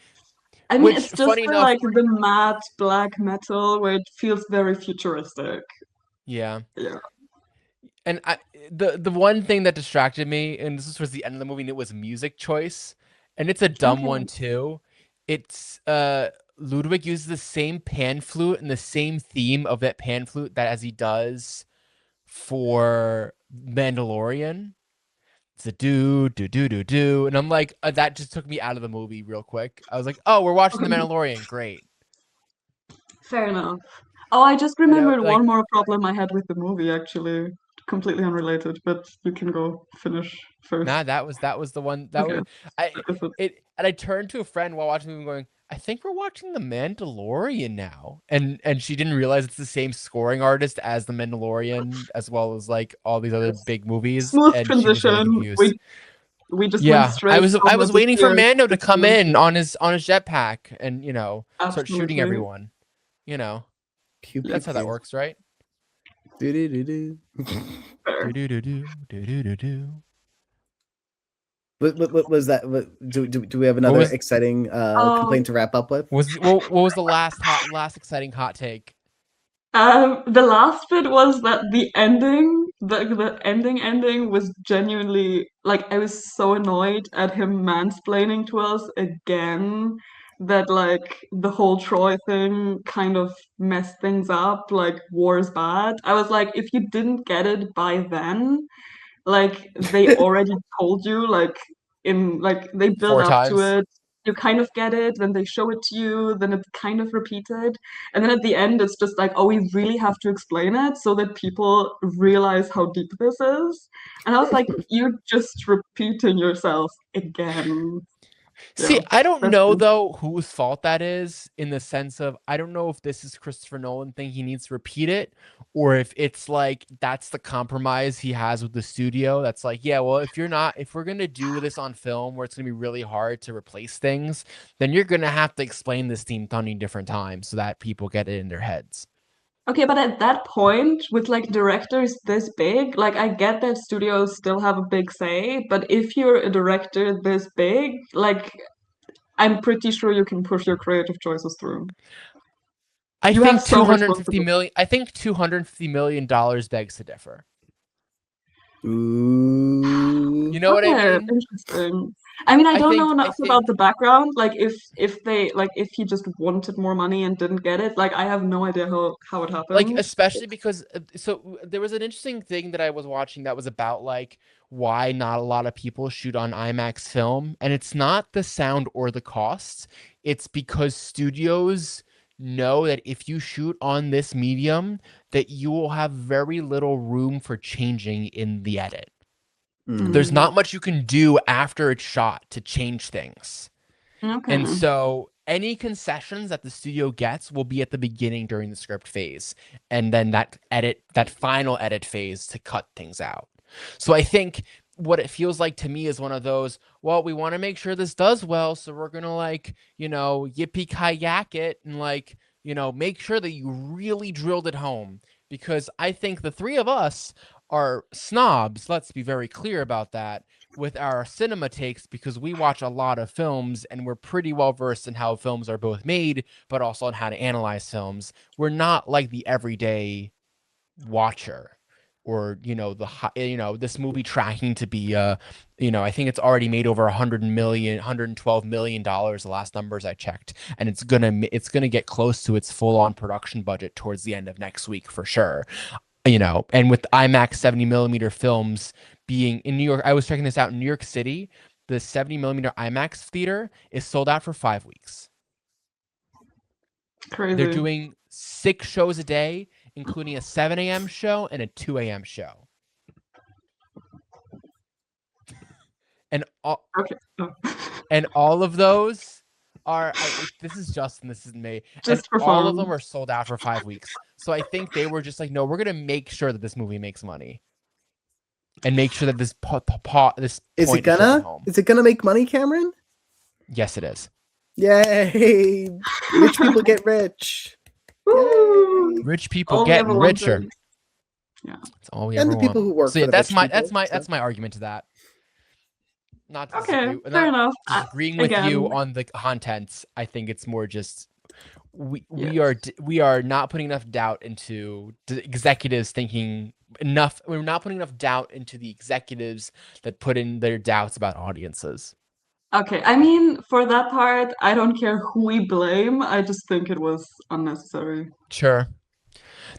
I mean, Which, it's just funny the, enough, like the matte black metal where it feels very futuristic. yeah. Yeah. And the one thing that distracted me, and this was towards the end of the movie, and it was music choice, and it's a dumb one Okay. too. It's Ludwig uses the same pan flute and the same theme of that pan flute that as he does for Mandalorian. It's a do, and I'm like, that just took me out of the movie real quick. I was like, oh, we're watching the Okay. Mandalorian, great. Fair enough. Oh, I just And I remembered like one more problem I had with the movie, actually. Completely unrelated, but you can go finish Nah, first. that was the one that Okay. was I If it- it and I turned to a friend while watching the movie going, I think we're watching The Mandalorian now. And she didn't realize it's the same scoring artist as The Mandalorian, as well as like all these other Yes. big movies, Smooth and she was really transition. confused. We just went Yeah, straight I from was waiting for Odysseus Mando to come into in on his jetpack and, start shooting absolutely. everyone. You know, Pew pew that's how that pew. works, right? Do-do-do-do. Fair. Do do do do do do do. What was that? Do we have What another was exciting Oh, complaint to wrap up with? what was the last exciting hot take? the last bit was that the ending, the ending was genuinely like I was so annoyed at him mansplaining to us again that like the whole Troy thing kind of messed things up, like war is bad. I was like, if you didn't get it by then, like they already told you, like in like they build Four up to times. it, you kind of get it, then they show it to you, then it's kind of repeated, and then at the end it's just like, oh, we really have to explain it so that people realize how deep this is. And I was like, you're just repeating yourself again. See, Yeah, I don't that's know it. though whose fault that is in the sense of I don't know if this is Christopher Nolan thing he needs to repeat it or if it's like that's the compromise he has with the studio. That's like, yeah, well, if we're going to do this on film where it's going to be really hard to replace things, then you're going to have to explain this theme 20 different times so that people get it in their heads. Okay, but at that point, with like directors this big, like I get that studios still have a big say, but if you're a director this big, like I'm pretty sure you can push your creative choices through. I You have think some 250 responsibility. million. I think $250 million begs to differ. Ooh. You know what I Okay, mean? interesting. I mean, I don't know I enough about think the background. Like if they like if he just wanted more money and didn't get it, like I have no idea how it like happened. especially because there was an interesting thing that I was watching that was about like why not a lot of people shoot on IMAX film, and it's not the sound or the costs. It's because studios know that if you shoot on this medium, that you will have very little room for changing in the edit. There's Mm, not much you can do after it's shot to change things. And okay. so any concessions that the studio gets will be at the beginning during the script phase, and then that final edit phase to cut things out. So I think what it feels like to me is one of those, well, we want to make sure this does well, so we're gonna like, yippee kayak it and like, make sure that you really drilled it home. Because I think the three of us are snobs, let's be very clear about that, with our cinema takes, because we watch a lot of films and we're pretty well versed in how films are both made, but also on how to analyze films. We're not like the everyday watcher, or this movie tracking to be I think it's already made over 112 million dollars, the last numbers I checked, and it's gonna get close to its full-on production budget towards the end of next week for sure. And with IMAX 70 millimeter films being in New York, I was checking this out in New York City, the 70 millimeter IMAX theater is sold out for 5 weeks. They're Crazy. doing 6 shows a day, including a 7 a.m. show and a 2 a.m. show. And all, Okay. Oh. and all of those this is Justin, this isn't me. And Just for all of fun. them are sold out for 5 weeks. So I think they were just like, no, we're going to make sure that this movie makes money. And make sure that this point is driven home. Is it gonna make money, Cameron? Yes, it is. Yay! Rich people get rich. Woo! Yay! Rich people All we ever getting richer. wanted. Yeah. That's all we And ever the people want. who work So for yeah, the that's rich my people, that's my argument to that. Not to Okay, disagree, fair not enough. disagreeing with Again, you on the contents. I think it's more just we yes. we are not putting enough doubt into the executives thinking enough. We're not putting enough doubt into the executives that put in their doubts about audiences. Okay, I mean, for that part, I don't care who we blame. I just think it was unnecessary. Sure.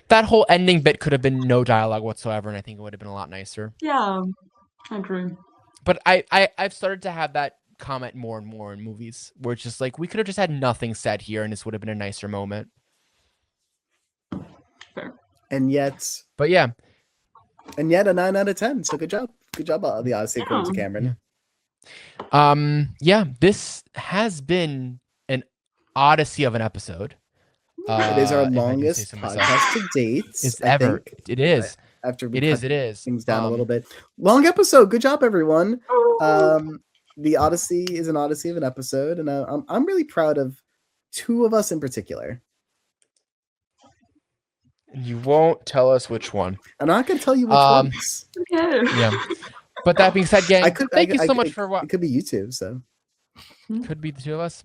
That whole ending bit could have been no dialogue whatsoever, and I think it would have been a lot nicer. Yeah, I agree. But I've started to have that comment more and more in movies, where it's just like, we could have just had nothing said here, and this would have been a nicer moment. Fair. But yeah. And yet a 9 out of 10. So good job. Good job, The Odyssey, according to Cameron. Yeah, this has been an Odyssey of an episode. It is our longest podcast to date. Ever. It is. After we it is things down a little bit. Long episode. Good job, everyone. The Odyssey is an Odyssey of an episode, and I'm really proud of two of us in particular. You won't tell us which one. I'm not going to tell you which ones. Okay. Yeah. But that being said, gang, thank you so much for watching. It could be you two, so. Could be the two of us.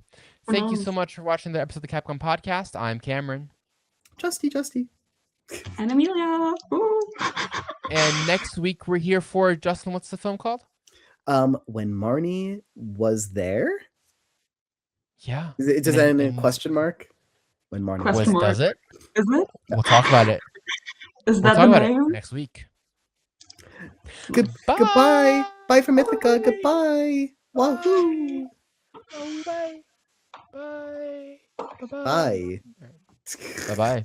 Thank you so much for watching the episode of the Capcom Podcast. I'm Cameron. Justy. And Amelia. Woo. And next week we're here for, Justin, what's the film called? When Marnie Was There? Yeah. Does that end in a question mark? When Marnie Was There. Does it? Is it? We'll talk about it. Is that the name? Next week. Goodbye. Bye from Ithaca. Goodbye. Wahoo. Oh, bye. Bye. Bye. Bye-bye.